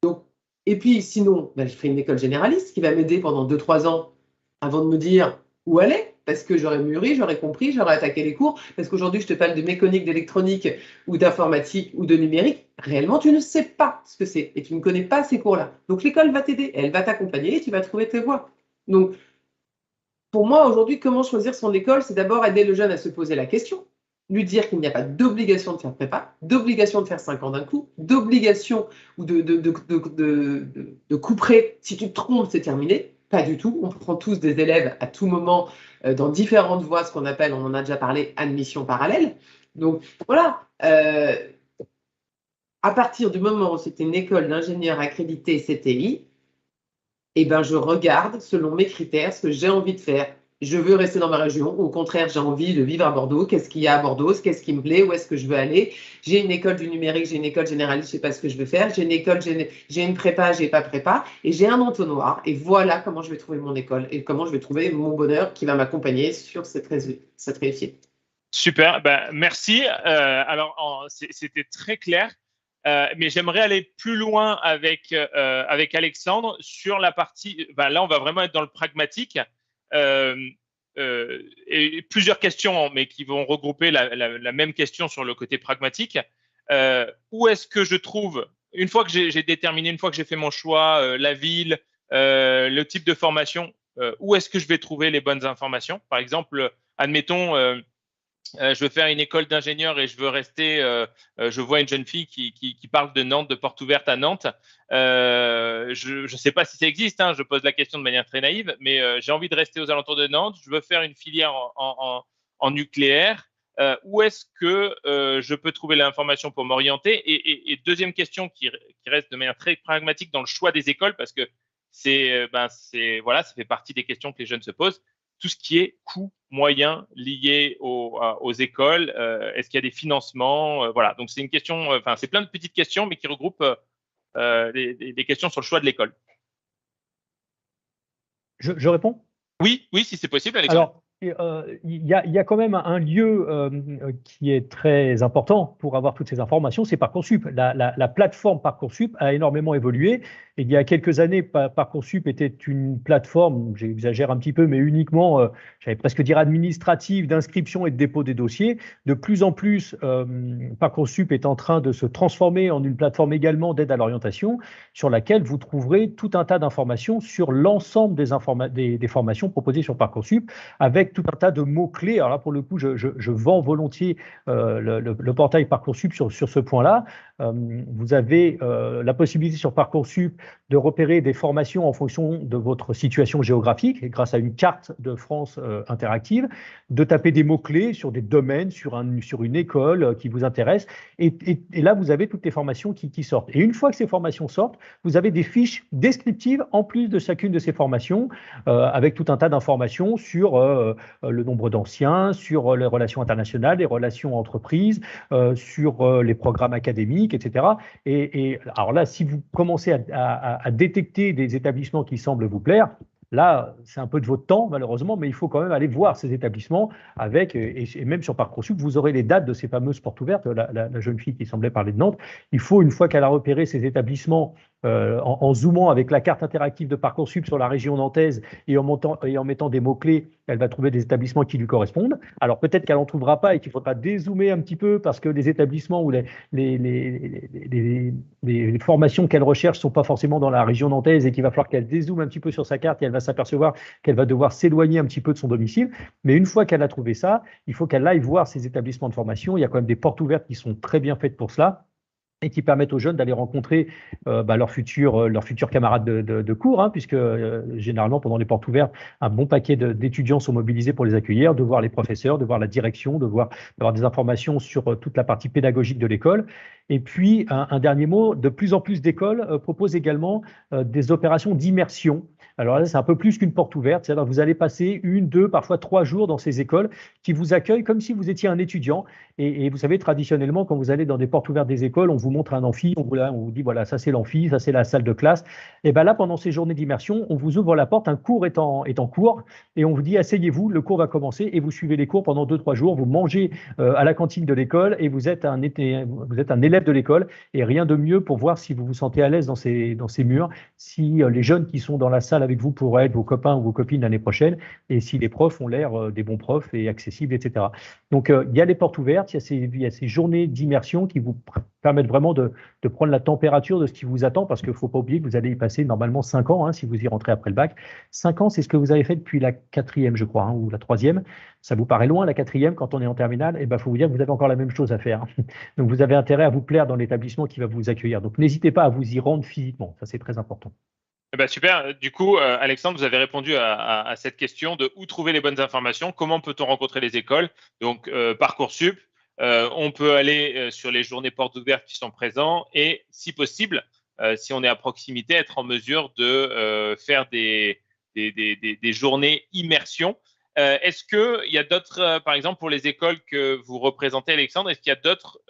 Donc, et puis, sinon, je ferai une école généraliste qui va m'aider pendant 2-3 ans avant de me dire où aller, parce que j'aurais mûri, j'aurais compris, j'aurais attaqué les cours, parce qu'aujourd'hui, je te parle de mécanique, d'électronique ou d'informatique ou de numérique. Réellement, tu ne sais pas ce que c'est et tu ne connais pas ces cours-là. Donc, l'école va t'aider, elle va t'accompagner et tu vas trouver tes voies. Donc, pour moi, aujourd'hui, comment choisir son école, c'est d'abord aider le jeune à se poser la question, lui dire qu'il n'y a pas d'obligation de faire prépa, d'obligation de faire 5 ans d'un coup, d'obligation ou de couper. Si tu te trompes, c'est terminé. Pas du tout. On prend tous des élèves à tout moment dans différentes voies, ce qu'on appelle, on en a déjà parlé, admission parallèle. Donc voilà, à partir du moment où c'est une école d'ingénieur accréditée CTI, eh ben, je regarde selon mes critères ce que j'ai envie de faire. Je veux rester dans ma région, au contraire, j'ai envie de vivre à Bordeaux. Qu'est-ce qu'il y a à Bordeaux? Qu'est-ce qui me plaît? Où est-ce que je veux aller? J'ai une école du numérique, j'ai une école généraliste, je ne sais pas ce que je veux faire. J'ai une école, j'ai une prépa, j'ai pas prépa, et j'ai un entonnoir. Et voilà comment je vais trouver mon école et comment je vais trouver mon bonheur qui va m'accompagner sur cette réussite. Super, merci. Alors, c'était très clair. Mais j'aimerais aller plus loin avec Alexandre sur la partie. Là, on va vraiment être dans le pragmatique. Et plusieurs questions, mais qui vont regrouper la même question sur le côté pragmatique. Où est-ce que je trouve, une fois que j'ai déterminé, une fois que j'ai fait mon choix, la ville, le type de formation, où est-ce que je vais trouver les bonnes informations? Par exemple, admettons, je veux faire une école d'ingénieur et je veux rester. Je vois une jeune fille qui parle de Nantes, de porte ouverte à Nantes. Je ne sais pas si ça existe. Hein, je pose la question de manière très naïve, mais j'ai envie de rester aux alentours de Nantes. Je veux faire une filière en nucléaire. Où est-ce que je peux trouver l'information pour m'orienter? Et deuxième question qui reste de manière très pragmatique dans le choix des écoles, parce que voilà, ça fait partie des questions que les jeunes se posent. Tout ce qui est coût moyen lié aux écoles, est-ce qu'il y a des financements? Voilà, donc c'est une question, c'est plein de petites questions, mais qui regroupent des questions sur le choix de l'école. Je réponds? Oui, si c'est possible, Alexandre. Alors, il y a quand même un lieu qui est très important pour avoir toutes ces informations, c'est Parcoursup. La plateforme Parcoursup a énormément évolué. Et il y a quelques années, Parcoursup était une plateforme, j'exagère un petit peu, mais uniquement, j'allais presque dire administrative, d'inscription et de dépôt des dossiers. De plus en plus, Parcoursup est en train de se transformer en une plateforme également d'aide à l'orientation, sur laquelle vous trouverez tout un tas d'informations sur l'ensemble des formations proposées sur Parcoursup, avec tout un tas de mots-clés. Alors là, pour le coup, je vends volontiers le portail Parcoursup sur ce point-là. Vous avez la possibilité sur Parcoursup de repérer des formations en fonction de votre situation géographique, et grâce à une carte de France interactive, de taper des mots-clés sur des domaines, sur une école qui vous intéresse. Et là, vous avez toutes les formations qui sortent. Et une fois que ces formations sortent, vous avez des fiches descriptives en plus de chacune de ces formations, avec tout un tas d'informations sur le nombre d'anciens, sur les relations internationales, les relations entreprises, sur les programmes académiques, etc. Et alors là, si vous commencez à détecter des établissements qui semblent vous plaire, là, c'est un peu de votre temps, malheureusement, mais il faut quand même aller voir ces établissements avec, et même sur Parcoursup, vous aurez les dates de ces fameuses portes ouvertes. La jeune fille qui semblait parler de Nantes, il faut, une fois qu'elle a repéré ces établissements, en zoomant avec la carte interactive de Parcoursup sur la région nantaise et en mettant des mots-clés, elle va trouver des établissements qui lui correspondent. Alors peut-être qu'elle n'en trouvera pas et qu'il faudra dézoomer un petit peu parce que les établissements ou les formations qu'elle recherche ne sont pas forcément dans la région nantaise et qu'il va falloir qu'elle dézoome un petit peu sur sa carte et elle va s'apercevoir qu'elle va devoir s'éloigner un petit peu de son domicile. Mais une fois qu'elle a trouvé ça, il faut qu'elle aille voir ces établissements de formation. Il y a quand même des portes ouvertes qui sont très bien faites pour cela, et qui permettent aux jeunes d'aller rencontrer leurs futurs camarades de cours, hein, puisque généralement, pendant les portes ouvertes, un bon paquet d'étudiants sont mobilisés pour les accueillir, de voir les professeurs, de voir la direction, d'avoir des informations sur toute la partie pédagogique de l'école. Et puis, un dernier mot, de plus en plus d'écoles proposent également des opérations d'immersion. Alors là, c'est un peu plus qu'une porte ouverte, c'est-à-dire que vous allez passer 1, 2, parfois 3 jours dans ces écoles qui vous accueillent comme si vous étiez un étudiant. Et vous savez, traditionnellement, quand vous allez dans des portes ouvertes des écoles, on vous montre un amphi, on vous dit voilà, ça c'est l'amphi, ça c'est la salle de classe. Et bien là, pendant ces journées d'immersion, on vous ouvre la porte, un cours est en cours, et on vous dit asseyez-vous, le cours va commencer, et vous suivez les cours pendant 2-3 jours, vous mangez à la cantine de l'école, et vous êtes un élève de l'école, et rien de mieux pour voir si vous vous sentez à l'aise dans ces murs, si les jeunes qui sont dans la salle avec vous pourraient être vos copains ou vos copines l'année prochaine, et si les profs ont l'air des bons profs et accessibles, etc. Donc, il y a les portes ouvertes, il y a ces journées d'immersion qui vous permettent vraiment de prendre la température de ce qui vous attend, parce qu'il ne faut pas oublier que vous allez y passer normalement 5 ans, hein, si vous y rentrez après le bac. 5 ans, c'est ce que vous avez fait depuis la 4e, je crois, hein, ou la 3e. Ça vous paraît loin, la 4e, quand on est en terminale? Eh ben, faut vous dire que vous avez encore la même chose à faire. Donc, vous avez intérêt à vous plaire dans l'établissement qui va vous accueillir. Donc, n'hésitez pas à vous y rendre physiquement. Ça, c'est très important. Eh ben, super. Du coup, Alexandre, vous avez répondu à cette question de où trouver les bonnes informations, comment peut-on rencontrer les écoles. Donc, Parcoursup, on peut aller sur les journées portes ouvertes qui sont présents et, si possible, si on est à proximité, être en mesure de faire des journées immersion. Est-ce qu'il y a d'autres, par exemple, pour les écoles que vous représentez, Alexandre, est-ce qu'il y a d'autres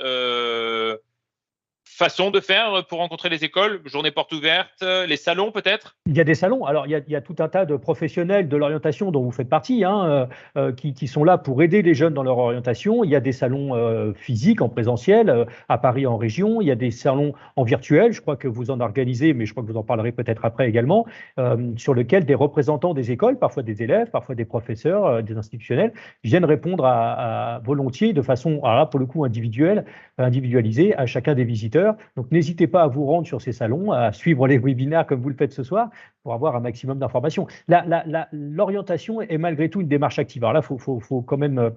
façon de faire pour rencontrer les écoles, journée porte ouverte, les salons peut-être? Il y a des salons. Alors, il y a tout un tas de professionnels de l'orientation dont vous faites partie, hein, qui sont là pour aider les jeunes dans leur orientation. Il y a des salons physiques en présentiel, à Paris en région. Il y a des salons en virtuel. Je crois que vous en organisez, mais je crois que vous en parlerez peut-être après également, sur lesquels des représentants des écoles, parfois des élèves, parfois des professeurs, des institutionnels, viennent répondre à volontiers de façon, alors là, pour le coup, individualisée à chacun des visiteurs. Donc, n'hésitez pas à vous rendre sur ces salons, à suivre les webinaires comme vous le faites ce soir pour avoir un maximum d'informations. L'orientation est malgré tout une démarche active. Alors là, faut quand même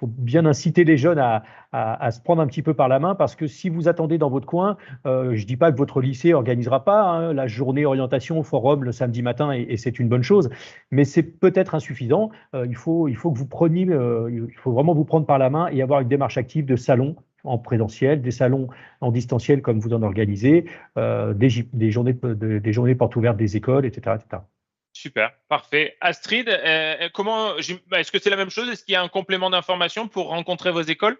faut bien inciter les jeunes à se prendre un petit peu par la main, parce que si vous attendez dans votre coin, je ne dis pas que votre lycée organisera pas, hein, la journée orientation forum le samedi matin, et c'est une bonne chose, mais c'est peut-être insuffisant. Il faut que vous preniez, il faut vraiment vous prendre par la main et avoir une démarche active de salon en présentiel, des salons en distanciel comme vous en organisez, des journées portes ouvertes des écoles, etc., etc. Super, parfait. Astrid, est-ce que c'est la même chose? Est-ce qu'il y a un complément d'information pour rencontrer vos écoles?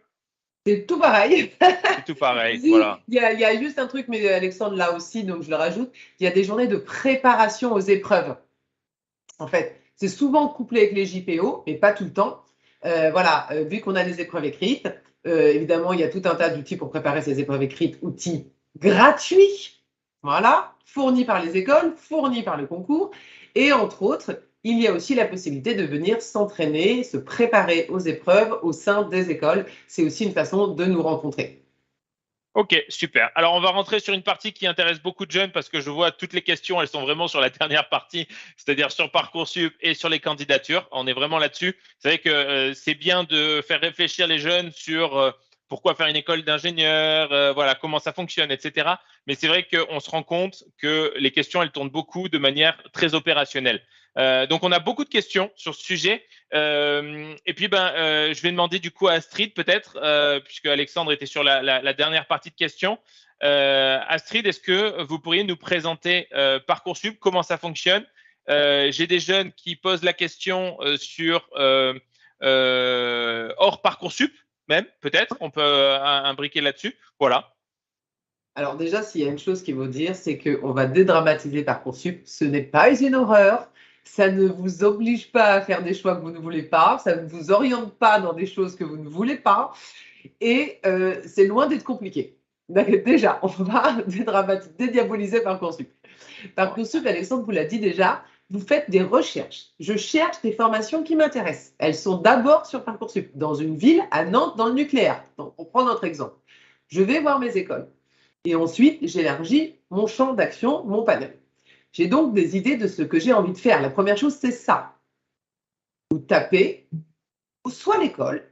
C'est tout pareil. C'est tout pareil, voilà. Il y a juste un truc, mais Alexandre là aussi, donc je le rajoute. Il y a des journées de préparation aux épreuves. En fait, c'est souvent couplé avec les JPO, mais pas tout le temps. Vu qu'on a des épreuves écrites, évidemment, il y a tout un tas d'outils pour préparer ces épreuves écrites, outils gratuits, voilà, fournis par les écoles, fournis par le concours. Et entre autres, il y a aussi la possibilité de venir s'entraîner, se préparer aux épreuves au sein des écoles. C'est aussi une façon de nous rencontrer. Ok, super. Alors, on va rentrer sur une partie qui intéresse beaucoup de jeunes, parce que je vois toutes les questions, elles sont vraiment sur la dernière partie, c'est-à-dire sur Parcoursup et sur les candidatures. On est vraiment là-dessus. Vous savez que c'est bien de faire réfléchir les jeunes sur pourquoi faire une école d'ingénieur, voilà, comment ça fonctionne, etc. Mais c'est vrai qu'on se rend compte que les questions, elles tournent beaucoup de manière très opérationnelle. Donc, on a beaucoup de questions sur ce sujet. Et puis, je vais demander du coup à Astrid, peut-être, puisque Alexandre était sur la dernière partie de questions. Astrid, est-ce que vous pourriez nous présenter Parcoursup, comment ça fonctionne? J'ai des jeunes qui posent la question sur hors Parcoursup, même, peut-être. On peut imbriquer là-dessus. Voilà. Alors déjà, s'il y a une chose qu'il faut dire, c'est qu'on va dédramatiser Parcoursup. Ce n'est pas une horreur. Ça ne vous oblige pas à faire des choix que vous ne voulez pas. Ça ne vous oriente pas dans des choses que vous ne voulez pas. Et c'est loin d'être compliqué. Déjà, on va dédiaboliser Parcoursup. Parcoursup, Alexandre vous l'a dit déjà, vous faites des recherches. Je cherche des formations qui m'intéressent. Elles sont d'abord sur Parcoursup, dans une ville, à Nantes, dans le nucléaire. Donc, on prend notre exemple. Je vais voir mes écoles. Et ensuite, j'élargis mon champ d'action, mon panel. J'ai donc des idées de ce que j'ai envie de faire. La première chose, c'est ça. Vous tapez soit l'école,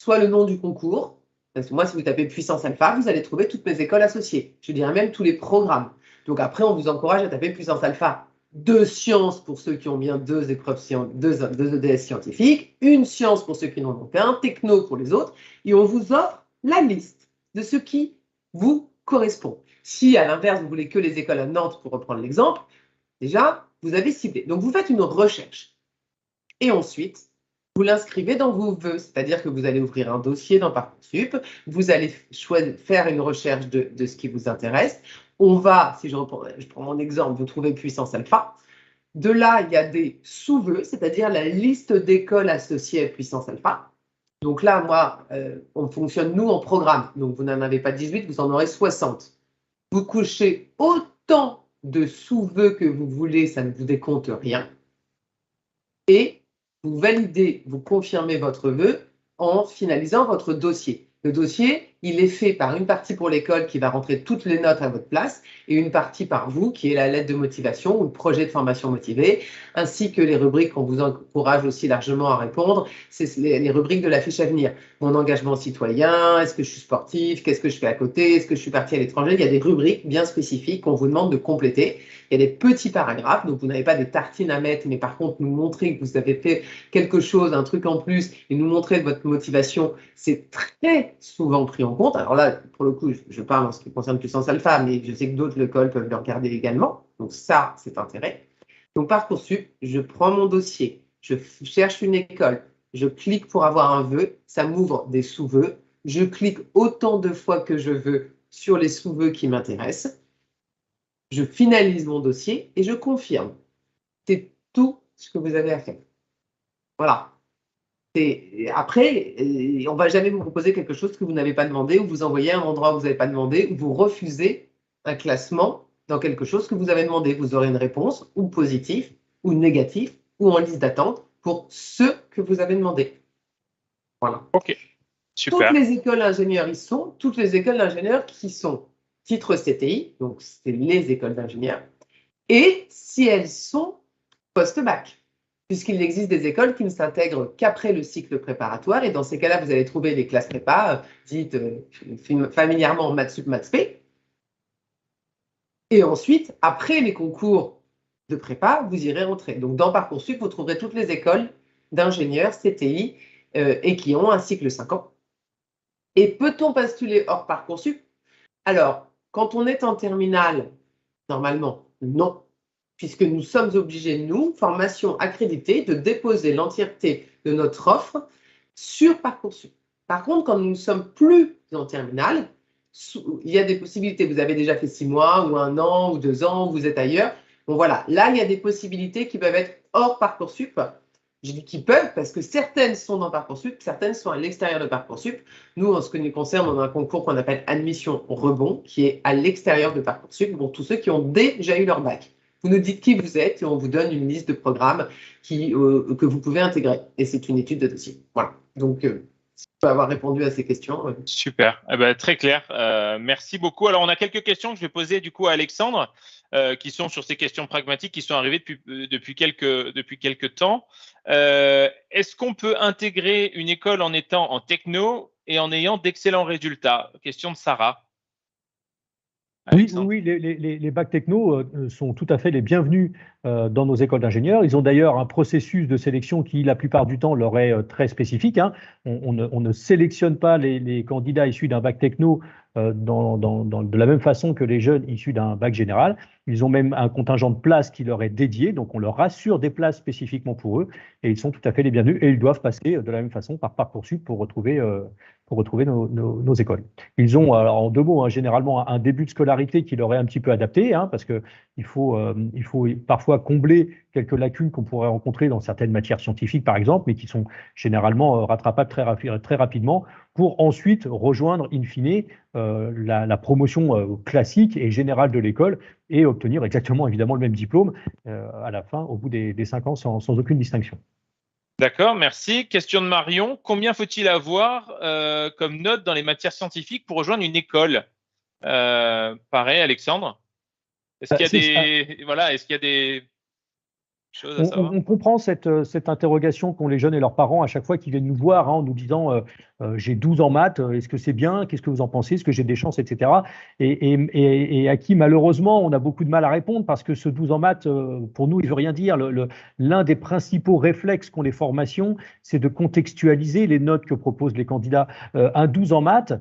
soit le nom du concours. Parce que moi, si vous tapez Puissance Alpha, vous allez trouver toutes mes écoles associées. Je dirais même tous les programmes. Donc après, on vous encourage à taper Puissance Alpha. 2 sciences pour ceux qui ont bien 2 épreuves, 2 EDS scientifiques, 1 science pour ceux qui n'en ont qu'un, techno pour les autres. Et on vous offre la liste de ce qui vous correspond. Si, à l'inverse, vous voulez que les écoles à Nantes, pour reprendre l'exemple, déjà, vous avez ciblé. Donc, vous faites une recherche. Et ensuite, vous l'inscrivez dans vos vœux, c'est-à-dire que vous allez ouvrir un dossier dans Parcoursup, vous allez faire une recherche de ce qui vous intéresse. On va, si je prends mon exemple, vous trouvez puissance alpha. De là, il y a des sous-vœux, c'est-à-dire la liste d'écoles associées à puissance alpha. Donc là, moi, on fonctionne, nous, en programme. Donc, vous n'en avez pas 18, vous en aurez 60. Vous couchez autant de sous-vœux que vous voulez, ça ne vous décompte rien. Et vous validez, vous confirmez votre vœu en finalisant votre dossier. Le dossier, il est fait par une partie pour l'école qui va rentrer toutes les notes à votre place et une partie par vous qui est la lettre de motivation ou le projet de formation motivé, ainsi que les rubriques qu'on vous encourage aussi largement à répondre. C'est les rubriques de la fiche à venir. Mon engagement citoyen, est-ce que je suis sportif, qu'est-ce que je fais à côté, est-ce que je suis parti à l'étranger. Il y a des rubriques bien spécifiques qu'on vous demande de compléter. Il y a des petits paragraphes, donc vous n'avez pas des tartines à mettre, mais par contre, nous montrer que vous avez fait quelque chose, un truc en plus, et nous montrer votre motivation, c'est très souvent pris en compte. Alors là, pour le coup, je parle en ce qui concerne Puissance Alpha, mais je sais que d'autres écoles peuvent le regarder également. Donc ça, c'est intérêt. Donc Parcoursup, je prends mon dossier, je cherche une école, je clique pour avoir un vœu, ça m'ouvre des sous-vœux, je clique autant de fois que je veux sur les sous-vœux qui m'intéressent, je finalise mon dossier et je confirme. C'est tout ce que vous avez à faire. Voilà. Après, on ne va jamais vous proposer quelque chose que vous n'avez pas demandé, ou vous envoyer à un endroit où vous n'avez pas demandé, ou vous refusez un classement dans quelque chose que vous avez demandé. Vous aurez une réponse ou positive, ou négative, ou en liste d'attente pour ce que vous avez demandé. Voilà. Ok, super. Toutes les écoles d'ingénieurs y sont, toutes les écoles d'ingénieurs qui sont titre CTI, donc c'est les écoles d'ingénieurs, et si elles sont post-bac, puisqu'il existe des écoles qui ne s'intègrent qu'après le cycle préparatoire, et dans ces cas-là, vous allez trouver les classes prépa, dites familièrement Maths Sup, Maths P. Et ensuite, après les concours de prépa, vous irez rentrer. Donc dans Parcoursup, vous trouverez toutes les écoles d'ingénieurs CTI et qui ont un cycle 5 ans. Et peut-on postuler hors Parcoursup? Alors, quand on est en terminale, normalement, non, puisque nous sommes obligés, nous, formation accréditée, de déposer l'entièreté de notre offre sur Parcoursup. Par contre, quand nous ne sommes plus en terminale, il y a des possibilités. Vous avez déjà fait 6 mois, ou 1 an, ou 2 ans, vous êtes ailleurs. Bon, voilà. Là, il y a des possibilités qui peuvent être hors Parcoursup. Je dis qu'ils peuvent parce que certaines sont dans Parcoursup, certaines sont à l'extérieur de Parcoursup. Nous, en ce qui nous concerne, on a un concours qu'on appelle Admission Rebond, qui est à l'extérieur de Parcoursup pour tous ceux qui ont déjà eu leur bac. Vous nous dites qui vous êtes et on vous donne une liste de programmes que vous pouvez intégrer. Et c'est une étude de dossier. Voilà. Donc, je peux avoir répondu à ces questions. Super, eh ben, très clair. Merci beaucoup. Alors, on a quelques questions que je vais poser du coup à Alexandre, qui sont sur ces questions pragmatiques qui sont arrivées depuis quelques temps. Est-ce qu'on peut intégrer une école en étant en techno et en ayant d'excellents résultats? Question de Sarah. Oui, les bacs techno sont tout à fait les bienvenus dans nos écoles d'ingénieurs. Ils ont d'ailleurs un processus de sélection qui, la plupart du temps, leur est très spécifique, hein. On ne sélectionne pas les candidats issus d'un bac techno de la même façon que les jeunes issus d'un bac général. Ils ont même un contingent de places qui leur est dédié, donc on leur assure des places spécifiquement pour eux, et ils sont tout à fait les bienvenus, et ils doivent passer de la même façon par Parcoursup pour retrouver nos écoles. Ils ont, alors en 2 mots, hein, généralement un début de scolarité qui leur est un petit peu adapté, hein, parce qu'il faut parfois combler quelques lacunes qu'on pourrait rencontrer dans certaines matières scientifiques, par exemple, mais qui sont généralement rattrapables très rapidement, pour ensuite rejoindre, in fine, la promotion classique et générale de l'école et obtenir exactement, évidemment, le même diplôme à la fin, au bout des 5 ans, sans aucune distinction. D'accord, merci. Question de Marion. Combien faut-il avoir comme note dans les matières scientifiques pour rejoindre une école? Pareil, Alexandre. Est-ce qu'il y a des choses à savoir? On comprend cette interrogation qu'ont les jeunes et leurs parents à chaque fois qu'ils viennent nous voir, hein, en nous disant j'ai 12 en maths, est-ce que c'est bien? Qu'est-ce que vous en pensez? Est-ce que j'ai des chances, etc. Et à qui malheureusement on a beaucoup de mal à répondre parce que ce 12 en maths, pour nous, il ne veut rien dire. L'un des principaux réflexes qu'ont les formations, c'est de contextualiser les notes que proposent les candidats. Un 12 en maths,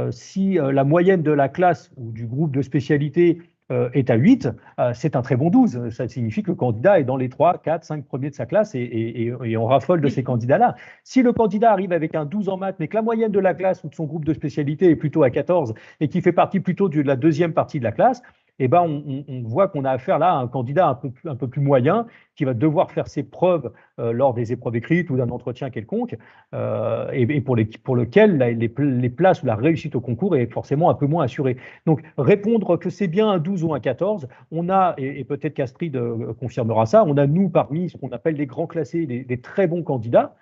si la moyenne de la classe ou du groupe de spécialité est à 8, c'est un très bon 12. Ça signifie que le candidat est dans les 3, 4, 5 premiers de sa classe et on raffole de ces candidats-là. Si le candidat arrive avec un 12 en maths, mais que la moyenne de la classe ou de son groupe de spécialité est plutôt à 14 et qui fait partie plutôt de la deuxième partie de la classe, eh ben on voit qu'on a affaire là à un candidat un peu plus moyen qui va devoir faire ses preuves lors des épreuves écrites ou d'un entretien quelconque et pour lequel les places ou la réussite au concours est forcément un peu moins assurée. Donc, répondre que c'est bien un 12 ou un 14, on a, et peut-être qu'Astrid confirmera ça, on a nous parmi ce qu'on appelle des grands classés, des très bons candidats,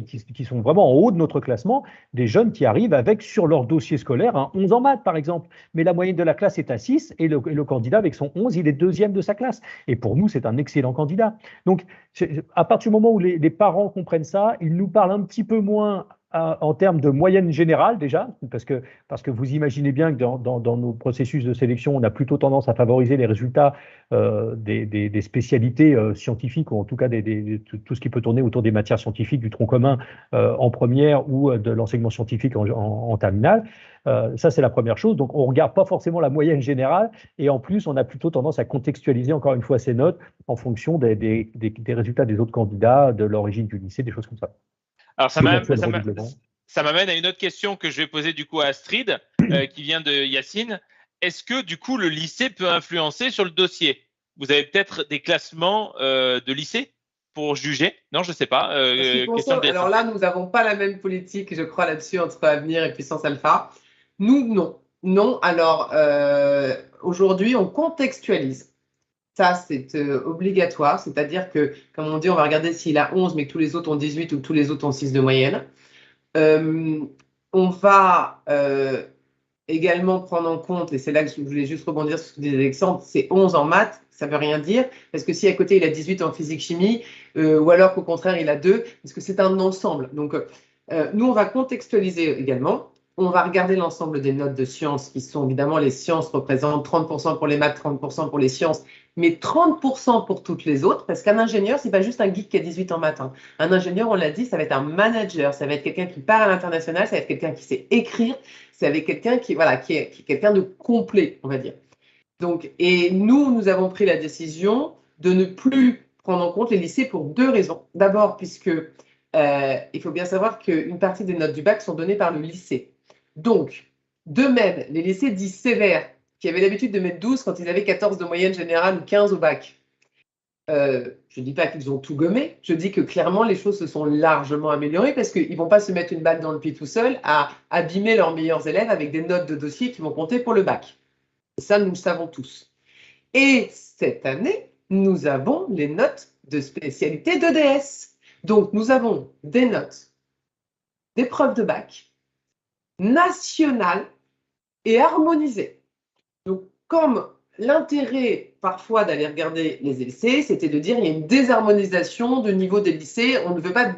qui sont vraiment en haut de notre classement, des jeunes qui arrivent avec sur leur dossier scolaire un 11 en maths, par exemple. Mais la moyenne de la classe est à 6 et le candidat avec son 11, il est deuxième de sa classe. Et pour nous, c'est un excellent candidat. Donc, à partir du moment où les parents comprennent ça, ils nous parlent un petit peu moins en termes de moyenne générale déjà, parce que vous imaginez bien que dans nos processus de sélection, on a plutôt tendance à favoriser les résultats des spécialités scientifiques, ou en tout cas tout ce qui peut tourner autour des matières scientifiques du tronc commun en première ou de l'enseignement scientifique en terminale. Ça, c'est la première chose. Donc, on ne regarde pas forcément la moyenne générale et en plus, on a plutôt tendance à contextualiser encore une fois ces notes en fonction des résultats des autres candidats, de l'origine du lycée, des choses comme ça. Alors, ça m'amène à une autre question que je vais poser du coup à Astrid, qui vient de Yacine. Est-ce que du coup, le lycée peut influencer sur le dossier? Vous avez peut-être des classements de lycée pour juger? Non, je ne sais pas. Alors là, nous n'avons pas la même politique, je crois, là-dessus, entre Avenir et Puissance Alpha. Nous, non. Non, alors, aujourd'hui, on contextualise. Ça, c'est obligatoire, c'est-à-dire que, comme on dit, on va regarder s'il a 11, mais que tous les autres ont 18 ou que tous les autres ont 6 de moyenne. On va également prendre en compte, et c'est là que je voulais juste rebondir sur ce que disait Alexandre, c'est 11 en maths, ça ne veut rien dire, parce que si à côté il a 18 en physique-chimie, ou alors qu'au contraire il a 2, parce que c'est un ensemble. Donc, nous, on va contextualiser également. On va regarder l'ensemble des notes de sciences, qui sont évidemment, les sciences représentent 30% pour les maths, 30% pour les sciences, mais 30% pour toutes les autres, parce qu'un ingénieur, ce n'est pas juste un geek qui a 18 en maths. Hein. Un ingénieur, on l'a dit, ça va être un manager, ça va être quelqu'un qui part à l'international, ça va être quelqu'un qui sait écrire, ça va être quelqu'un qui est quelqu'un de complet, on va dire. Donc, et nous avons pris la décision de ne plus prendre en compte les lycées pour 2 raisons. D'abord, puisque il faut bien savoir qu'une partie des notes du bac sont données par le lycée. Donc, de même, les lycées dits sévères, qui avaient l'habitude de mettre 12 quand ils avaient 14 de moyenne générale ou 15 au bac, je ne dis pas qu'ils ont tout gommé, je dis que clairement, les choses se sont largement améliorées parce qu'ils ne vont pas se mettre une balle dans le pied tout seul à abîmer leurs meilleurs élèves avec des notes de dossier qui vont compter pour le bac. Et ça, nous le savons tous. Et cette année, nous avons les notes de spécialité d'EDS. Donc, nous avons des notes d'épreuves de bac nationales et harmonisées. Donc, comme l'intérêt parfois d'aller regarder les lycées, c'était de dire qu'il y a une désharmonisation du niveau des lycées, on ne veut pas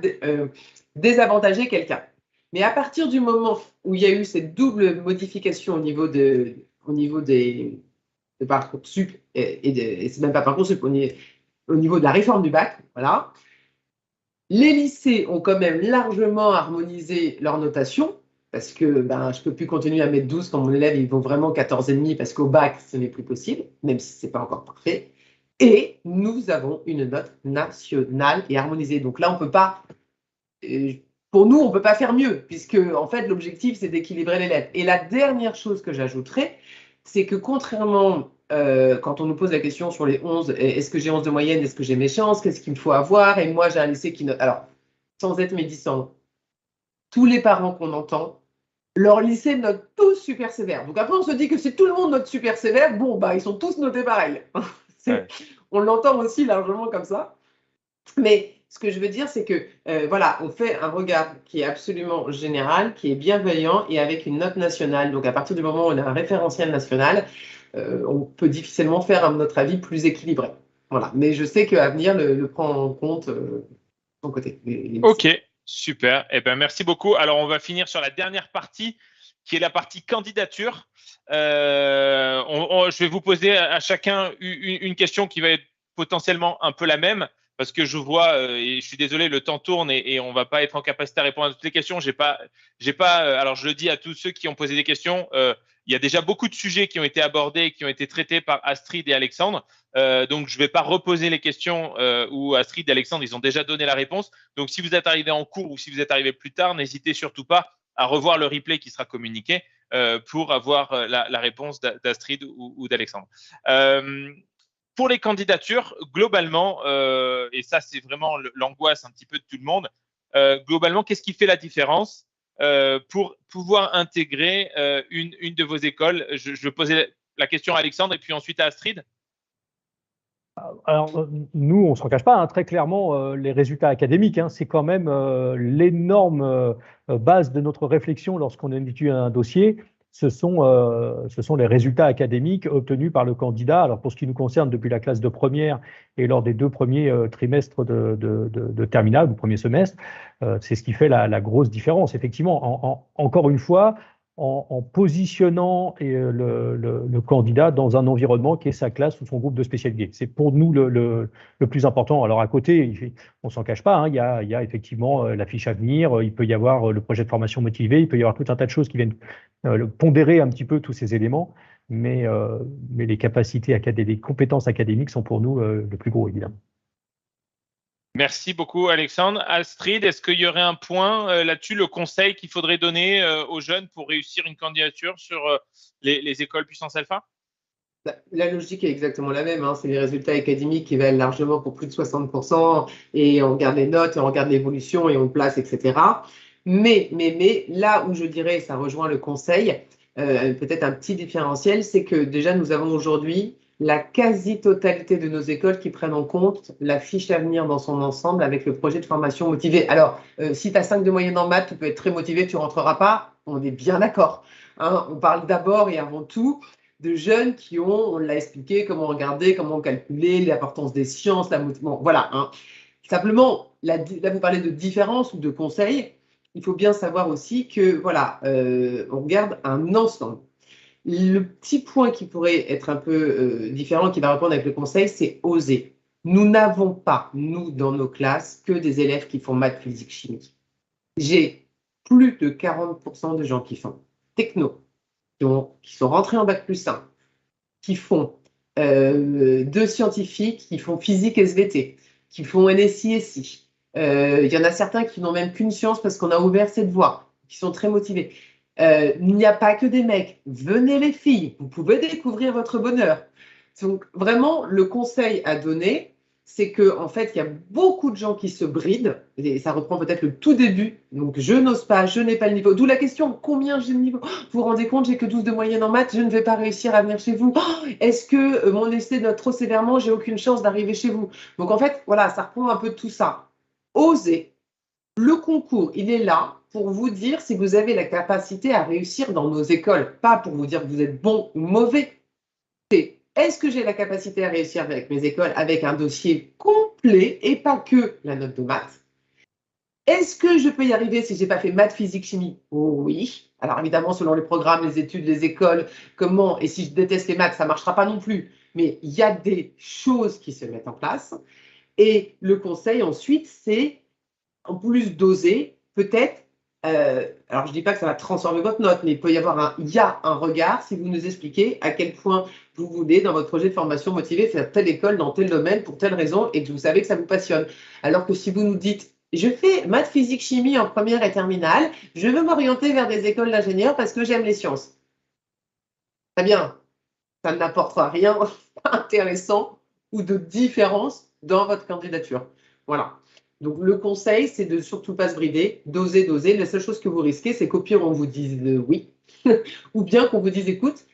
désavantager quelqu'un. Mais à partir du moment où il y a eu cette double modification au niveau des Parcoursup, et c'est même pas Parcoursup, au niveau de la réforme du bac, voilà, les lycées ont quand même largement harmonisé leur notation, parce que je ne peux plus continuer à mettre 12 quand mon élève il vaut vraiment 14,5 parce qu'au bac, ce n'est plus possible, même si ce n'est pas encore parfait. Et nous avons une note nationale et harmonisée. Donc là, on ne peut pas, pour nous, on ne peut pas faire mieux, puisque en fait, l'objectif, c'est d'équilibrer l'élève. Et la dernière chose que j'ajouterais, c'est que contrairement, quand on nous pose la question sur les 11, est-ce que j'ai 11 de moyenne, est-ce que j'ai mes chances, qu'est-ce qu'il me faut avoir? Et moi, j'ai un lycée qui note. Alors, sans être médisant, tous les parents qu'on entend, leur lycée note tous super sévère. Donc après, on se dit que si tout le monde note super sévère, bon, ils sont tous notés pareil. Ouais. On l'entend aussi largement comme ça. Mais ce que je veux dire, c'est que voilà, on fait un regard qui est absolument général, qui est bienveillant et avec une note nationale. Donc à partir du moment où on a un référentiel national, on peut difficilement faire, à notre avis, plus équilibré. Voilà. Mais je sais qu'Avenir le prend en compte de son côté. Ok, super. Eh ben, merci beaucoup. Alors, on va finir sur la dernière partie, qui est la partie candidature. Je vais vous poser à chacun une question qui va être potentiellement un peu la même, parce que je vois, et je suis désolé, le temps tourne et on ne va pas être en capacité à répondre à toutes les questions. Alors, je le dis à tous ceux qui ont posé des questions, il il y a déjà beaucoup de sujets qui ont été abordés et qui ont été traités par Astrid et Alexandre. Donc, je ne vais pas reposer les questions où Astrid et Alexandre, ils ont déjà donné la réponse. Donc, si vous êtes arrivé en cours ou si vous êtes arrivé plus tard, n'hésitez surtout pas à revoir le replay qui sera communiqué pour avoir la réponse d'Astrid ou d'Alexandre. Pour les candidatures, globalement, et ça, c'est vraiment l'angoisse un petit peu de tout le monde, globalement, qu'est-ce qui fait la différence pour pouvoir intégrer une de vos écoles? Je posais la question à Alexandre et puis ensuite à Astrid. Alors, nous, on ne se cache pas, hein, très clairement, les résultats académiques, hein, c'est quand même l'énorme base de notre réflexion lorsqu'on étudie un dossier. Ce sont les résultats académiques obtenus par le candidat. Alors, pour ce qui nous concerne, depuis la classe de première et lors des 2 premiers trimestres de terminale, ou premier semestre, c'est ce qui fait la grosse différence. Effectivement, encore une fois, en positionnant le candidat dans un environnement qui est sa classe ou son groupe de spécialité. C'est pour nous le plus important. Alors à côté, on ne s'en cache pas, hein, il y a effectivement la fiche à venir, il peut y avoir le projet de formation motivé, il peut y avoir tout un tas de choses qui viennent pondérer un petit peu tous ces éléments, mais les capacités académiques, les compétences académiques sont pour nous le plus gros, évidemment. Merci beaucoup, Alexandre. Astrid, est-ce qu'il y aurait un point là-dessus, le conseil qu'il faudrait donner aux jeunes pour réussir une candidature sur les écoles Puissance Alpha? La logique est exactement la même, hein. C'est les résultats académiques qui valent largement pour plus de 60%, et on regarde les notes, on regarde l'évolution et on place, etc. Mais là où je dirais, ça rejoint le conseil, peut-être un petit différentiel, c'est que déjà nous avons aujourd'hui la quasi-totalité de nos écoles qui prennent en compte la fiche à venir dans son ensemble avec le projet de formation motivé. Alors, si tu as 5 de moyenne en maths, tu peux être très motivé, tu ne rentreras pas, on est bien d'accord, hein. On parle d'abord et avant tout de jeunes qui ont, on l'a expliqué, comment regarder, comment calculer, l'importance des sciences, la motivation, bon, voilà, hein. Simplement, là vous parlez de différence ou de conseils, il faut bien savoir aussi que, voilà, on regarde un ensemble. Le petit point qui pourrait être un peu différent, qui va répondre avec le conseil, c'est oser. Nous n'avons pas, nous, dans nos classes, que des élèves qui font maths, physique, chimie. J'ai plus de 40% de gens qui font techno, qui sont rentrés en bac+1, qui font 2 scientifiques, qui font physique SVT, qui font NSI SI. Il y en a certains qui n'ont même qu'une science parce qu'on a ouvert cette voie, qui sont très motivés. Il n'y a pas que des mecs. Venez les filles, vous pouvez découvrir votre bonheur. Donc vraiment, le conseil à donner, c'est qu'en fait, il y a beaucoup de gens qui se brident, et ça reprend peut-être le tout début. Donc je n'ose pas, je n'ai pas le niveau. D'où la question, combien j'ai de niveau? Vous vous rendez compte, j'ai que 12 de moyenne en maths, je ne vais pas réussir à venir chez vous. Est-ce que mon essai note trop sévèrement, j'ai aucune chance d'arriver chez vous? Donc en fait, voilà, ça reprend un peu de tout ça. Osez. Le concours, il est là pour vous dire si vous avez la capacité à réussir dans nos écoles, pas pour vous dire que vous êtes bon ou mauvais. C'est est-ce que j'ai la capacité à réussir avec mes écoles avec un dossier complet et pas que la note de maths? Est-ce que je peux y arriver si je n'ai pas fait maths, physique, chimie? Oh, oui. Alors évidemment, selon les programmes, les études, les écoles, comment, et si je déteste les maths, ça ne marchera pas non plus. Mais il y a des choses qui se mettent en place. Et le conseil ensuite, c'est en plus d'oser, peut-être, alors je ne dis pas que ça va transformer votre note, mais il y a un regard si vous nous expliquez à quel point vous voulez, dans votre projet de formation motivé, faire telle école dans tel domaine pour telle raison et que vous savez que ça vous passionne. Alors que si vous nous dites, je fais maths, physique, chimie en première et terminale, je veux m'orienter vers des écoles d'ingénieurs parce que j'aime les sciences. Très bien, ça n'apportera rien d'intéressant ou de différence dans votre candidature. Voilà. Donc, le conseil, c'est de surtout pas se brider, d'oser. La seule chose que vous risquez, c'est qu'au pire, on vous dise oui, ou bien qu'on vous dise, écoute,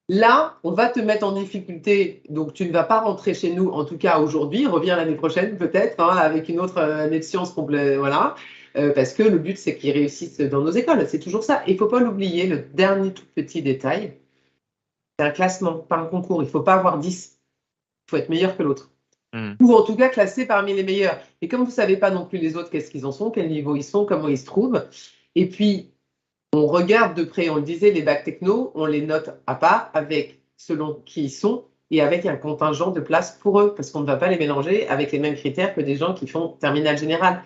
là, on va te mettre en difficulté, donc tu ne vas pas rentrer chez nous, en tout cas aujourd'hui, reviens l'année prochaine peut-être, hein, avec une autre année de sciences complète, voilà, parce que le but, c'est qu'ils réussissent dans nos écoles, c'est toujours ça. Il ne faut pas l'oublier, le dernier tout petit détail, c'est un classement, pas un concours, il ne faut pas avoir 10, il faut être meilleur que l'autre. Ou en tout cas classé parmi les meilleurs. Et comme vous ne savez pas non plus les autres, qu'est-ce qu'ils en sont, quel niveau ils sont, comment ils se trouvent. Et puis, on regarde de près, on le disait, les bacs techno, on les note à part, avec selon qui ils sont, et avec un contingent de places pour eux, parce qu'on ne va pas les mélanger avec les mêmes critères que des gens qui font terminale générale.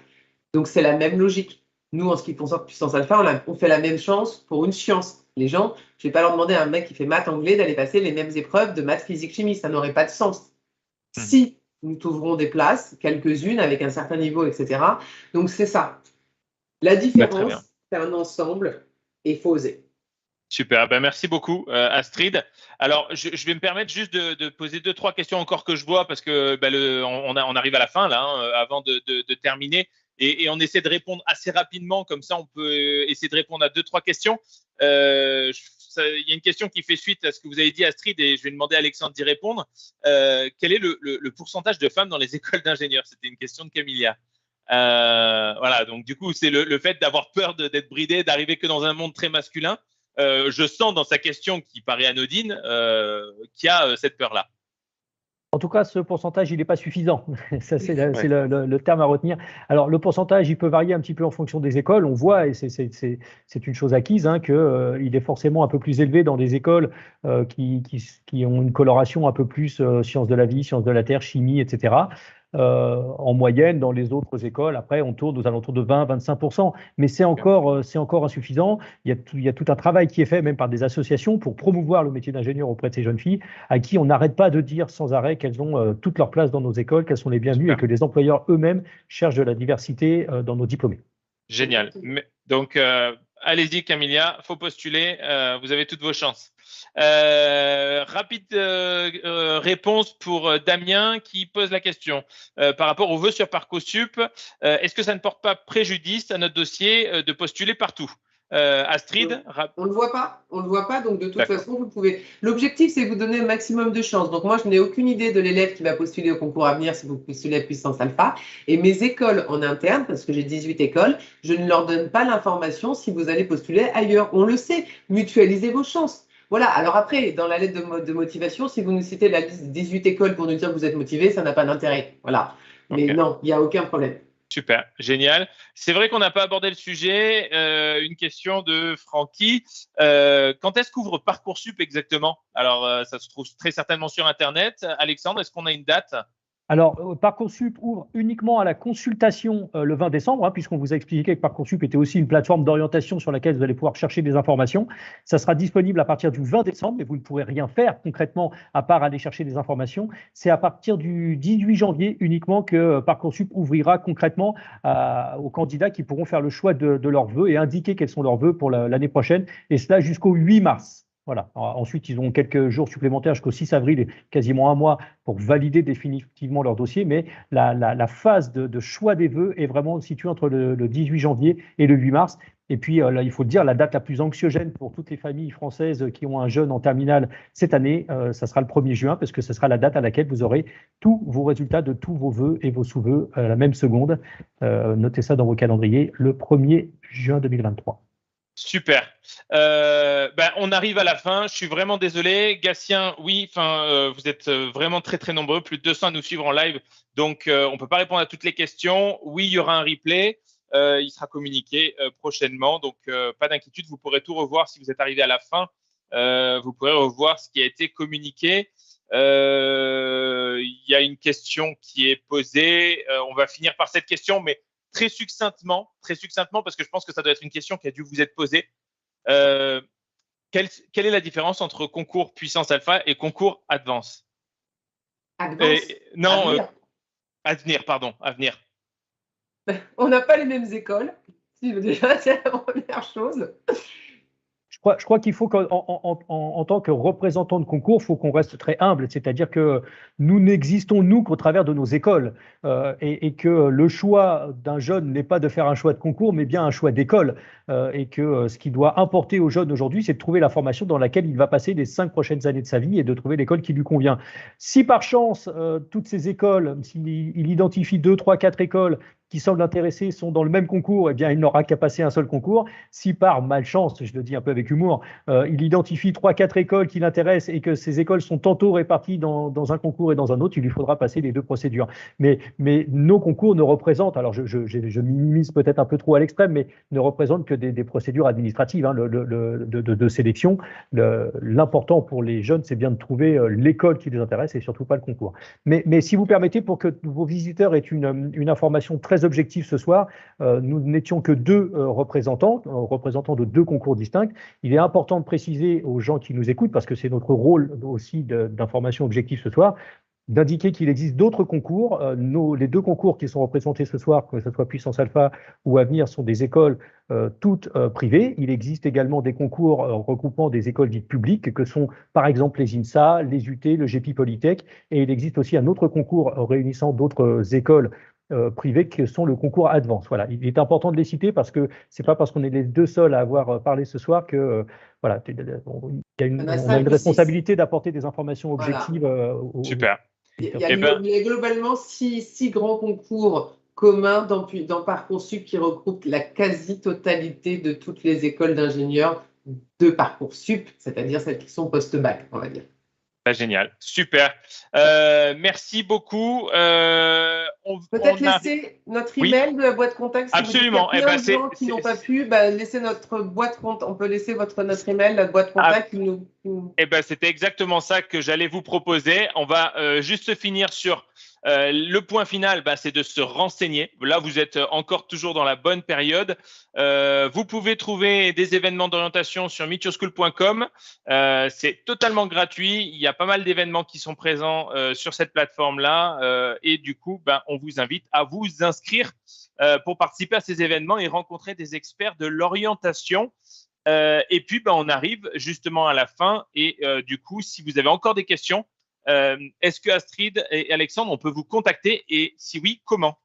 Donc, c'est la même logique. Nous, en ce qui concerne Puissance Alpha, on fait la même chance pour une science. Les gens, je ne vais pas leur demander à un mec qui fait maths anglais d'aller passer les mêmes épreuves de maths, physique, chimie. Ça n'aurait pas de sens. Si nous t'ouvrons des places, quelques-unes avec un certain niveau, etc. Donc, c'est ça. La différence, c'est un ensemble et il faut oser. Super, merci beaucoup Astrid. Alors, je vais me permettre juste de poser 2-3 questions encore que je vois parce que on arrive à la fin là, avant de terminer et on essaie de répondre assez rapidement, comme ça on peut essayer de répondre à 2-3 questions. Il y a une question qui fait suite à ce que vous avez dit Astrid et je vais demander à Alexandre d'y répondre. Quel est le pourcentage de femmes dans les écoles d'ingénieurs? C'était une question de Camilla. Voilà, donc du coup c'est le fait d'avoir peur d'être bridé, d'arriver que dans un monde très masculin. Je sens dans sa question qui paraît anodine qu'il y a cette peur-là. En tout cas, ce pourcentage, il n'est pas suffisant. Ça, c'est le terme à retenir. Alors, le pourcentage, il peut varier un petit peu en fonction des écoles. On voit, et c'est une chose acquise, qu'il est forcément un peu plus élevé dans des écoles qui ont une coloration un peu plus sciences de la vie, sciences de la terre, chimie, etc. En moyenne, dans les autres écoles, après, on tourne aux alentours de 20-25%. Mais c'est encore insuffisant. Il y a tout un travail qui est fait, même par des associations, pour promouvoir le métier d'ingénieur auprès de ces jeunes filles, à qui on n'arrête pas de dire sans arrêt qu'elles ont toute leur place dans nos écoles, qu'elles sont les bienvenues et que les employeurs eux-mêmes cherchent de la diversité dans nos diplômés. Génial. Donc, allez-y, Camilla, il faut postuler. Vous avez toutes vos chances. Rapide réponse pour Damien qui pose la question par rapport aux vœux sur Parcoursup. Est-ce que ça ne porte pas préjudice à notre dossier de postuler partout? Astrid, on le voit pas, donc de toute façon vous pouvez. L'objectif c'est vous donner un maximum de chances. Donc moi je n'ai aucune idée de l'élève qui va postuler au concours à venir si vous postulez à Puissance Alpha. Et mes écoles en interne, parce que j'ai 18 écoles, je ne leur donne pas l'information si vous allez postuler ailleurs. On le sait, mutualisez vos chances. Voilà, alors après, dans la lettre de motivation, si vous nous citez la liste 18 écoles pour nous dire que vous êtes motivé, ça n'a pas d'intérêt. Voilà. Mais non, il n'y a aucun problème. Super, génial. C'est vrai qu'on n'a pas abordé le sujet. Une question de Francky. Quand est-ce qu'ouvre Parcoursup exactement? Alors, ça se trouve très certainement sur Internet. Alexandre, est-ce qu'on a une date? Alors, Parcoursup ouvre uniquement à la consultation le 20 décembre, puisqu'on vous a expliqué que Parcoursup était aussi une plateforme d'orientation sur laquelle vous allez pouvoir chercher des informations. Ça sera disponible à partir du 20 décembre, mais vous ne pourrez rien faire concrètement à part aller chercher des informations. C'est à partir du 18 janvier uniquement que Parcoursup ouvrira concrètement aux candidats qui pourront faire le choix de leurs vœux et indiquer quels sont leurs vœux pour l'année prochaine, et cela jusqu'au 8 mars. Voilà. Ensuite, ils auront quelques jours supplémentaires jusqu'au 6 avril et quasiment un mois pour valider définitivement leur dossier. Mais la phase de choix des vœux est vraiment située entre le 18 janvier et le 8 mars. Et puis, là, il faut le dire, la date la plus anxiogène pour toutes les familles françaises qui ont un jeune en terminale cette année, ça sera le 1er juin, parce que ce sera la date à laquelle vous aurez tous vos résultats de tous vos vœux et vos sous-vœux à la même seconde. Notez ça dans vos calendriers, le 1er juin 2023. Super. On arrive à la fin. Je suis vraiment désolé. Gatien, oui, vous êtes vraiment très, très nombreux. Plus de 200 à nous suivre en live. Donc, on ne peut pas répondre à toutes les questions. Oui, il y aura un replay. Il sera communiqué prochainement. Donc, pas d'inquiétude. Vous pourrez tout revoir si vous êtes arrivé à la fin. Vous pourrez revoir ce qui a été communiqué. Il y a une question qui est posée. On va finir par cette question, mais très succinctement, parce que je pense que ça doit être une question qui a dû vous être posée. Quelle est la différence entre concours Puissance Alpha et concours Advance? Avenir, pardon, Avenir. On n'a pas les mêmes écoles. Déjà, c'est la première chose. Je crois qu'il faut qu'en tant que représentant de concours, il faut qu'on reste très humble, c'est-à-dire que nous n'existons, nous, qu'au travers de nos écoles et que le choix d'un jeune n'est pas de faire un choix de concours, mais bien un choix d'école et que ce qui doit importer aux jeunes aujourd'hui, c'est de trouver la formation dans laquelle il va passer les 5 prochaines années de sa vie et de trouver l'école qui lui convient. Si par chance, toutes ces écoles, s'il identifie 2, 3, 4 écoles qui semblent intéressés sont dans le même concours, eh bien, il n'aura qu'à passer un seul concours. Si par malchance, je le dis un peu avec humour, il identifie 3-4 écoles qui l'intéressent et que ces écoles sont tantôt réparties dans un concours et dans un autre, il lui faudra passer les 2 procédures. Mais nos concours ne représentent, alors je minimise peut-être un peu trop à l'extrême, mais ne représentent que des procédures administratives de sélection. L'important pour les jeunes, c'est bien de trouver l'école qui les intéresse et surtout pas le concours. Mais si vous permettez, pour que vos visiteurs aient une information très très objectif ce soir. Nous n'étions que deux représentants de deux concours distincts. Il est important de préciser aux gens qui nous écoutent, parce que c'est notre rôle aussi d'information objective ce soir, d'indiquer qu'il existe d'autres concours. Les deux concours qui sont représentés ce soir, que ce soit Puissance Alpha ou Avenir, sont des écoles toutes privées. Il existe également des concours regroupant des écoles dites publiques, que sont par exemple les INSA, les UT, le GEPI Polytech, et il existe aussi un autre concours réunissant d'autres écoles privées, qui sont le concours Advance. Voilà, il est important de les citer parce que c'est pas parce qu'on est les deux seuls à avoir parlé ce soir que voilà, on a une responsabilité d'apporter des informations objectives. Voilà. Super. Il y a globalement six grands concours communs dans Parcoursup qui regroupent la quasi-totalité de toutes les écoles d'ingénieurs de Parcoursup, c'est-à-dire celles qui sont post-bac, on va dire. Génial, super. Merci beaucoup. Peut-être laisser notre email de la boîte contact. Si absolument. Il y a plein de gens qui n'ont pas pu, laissez notre boîte contact. On peut laisser notre email, la boîte contact. C'était exactement ça que j'allais vous proposer. On va juste finir sur le point final, c'est de se renseigner. Là, vous êtes encore toujours dans la bonne période. Vous pouvez trouver des événements d'orientation sur meetyourschool.com. C'est totalement gratuit. Il y a pas mal d'événements qui sont présents sur cette plateforme-là. Et du coup, on vous invite à vous inscrire pour participer à ces événements et rencontrer des experts de l'orientation. Et puis, on arrive justement à la fin. Et du coup, si vous avez encore des questions, est-ce que Astrid et Alexandre, on peut vous contacter, et si oui, comment?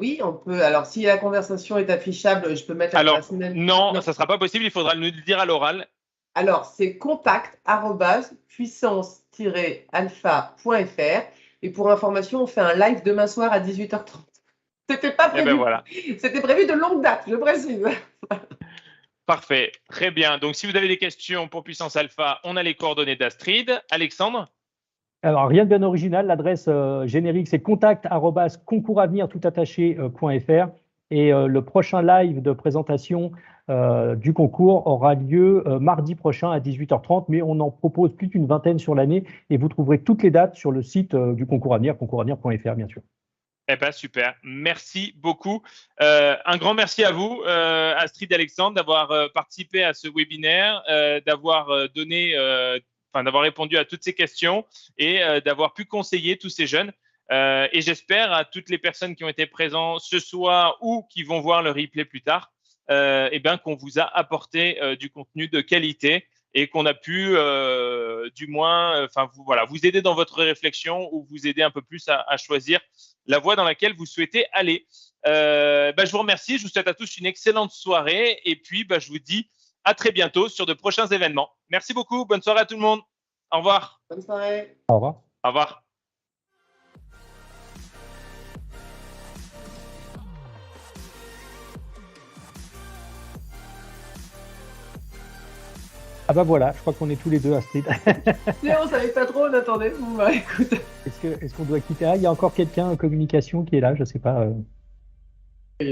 Oui, on peut. Alors, si la conversation est affichable, je peux mettre l'adresse mail. Non, ça ne sera pas possible. Il faudra nous le dire à l'oral. Alors, c'est contact@puissance-alpha.fr. Et pour information, on fait un live demain soir à 18h30. C'était pas prévu. Voilà. C'était prévu de longue date, je précise. Parfait, très bien. Donc, si vous avez des questions pour Puissance Alpha, on a les coordonnées d'Astrid. Alexandre? Alors, rien de bien original. L'adresse générique, c'est contact@concoursAvenir.fr. Et le prochain live de présentation du concours aura lieu mardi prochain à 18h30. Mais on en propose plus d'une vingtaine sur l'année. Et vous trouverez toutes les dates sur le site du concours Avenir, concoursAvenir.fr, bien sûr. Super, merci beaucoup. Un grand merci à vous, Astrid et Alexandre, d'avoir participé à ce webinaire, d'avoir d'avoir répondu à toutes ces questions et d'avoir pu conseiller tous ces jeunes. Et j'espère à toutes les personnes qui ont été présentes ce soir ou qui vont voir le replay plus tard, qu'on vous a apporté du contenu de qualité et qu'on a pu du moins vous aider dans votre réflexion ou vous aider un peu plus à choisir la voie dans laquelle vous souhaitez aller. Je vous remercie, je vous souhaite à tous une excellente soirée et puis je vous dis à très bientôt sur de prochains événements. Merci beaucoup, bonne soirée à tout le monde. Au revoir. Bonne soirée. Au revoir. Au revoir. Ah voilà, je crois qu'on est tous les deux, Astrid. On savait pas trop, on attendait. Écoute. Est-ce qu'on doit quitter? Il y a encore quelqu'un en communication qui est là, je sais pas.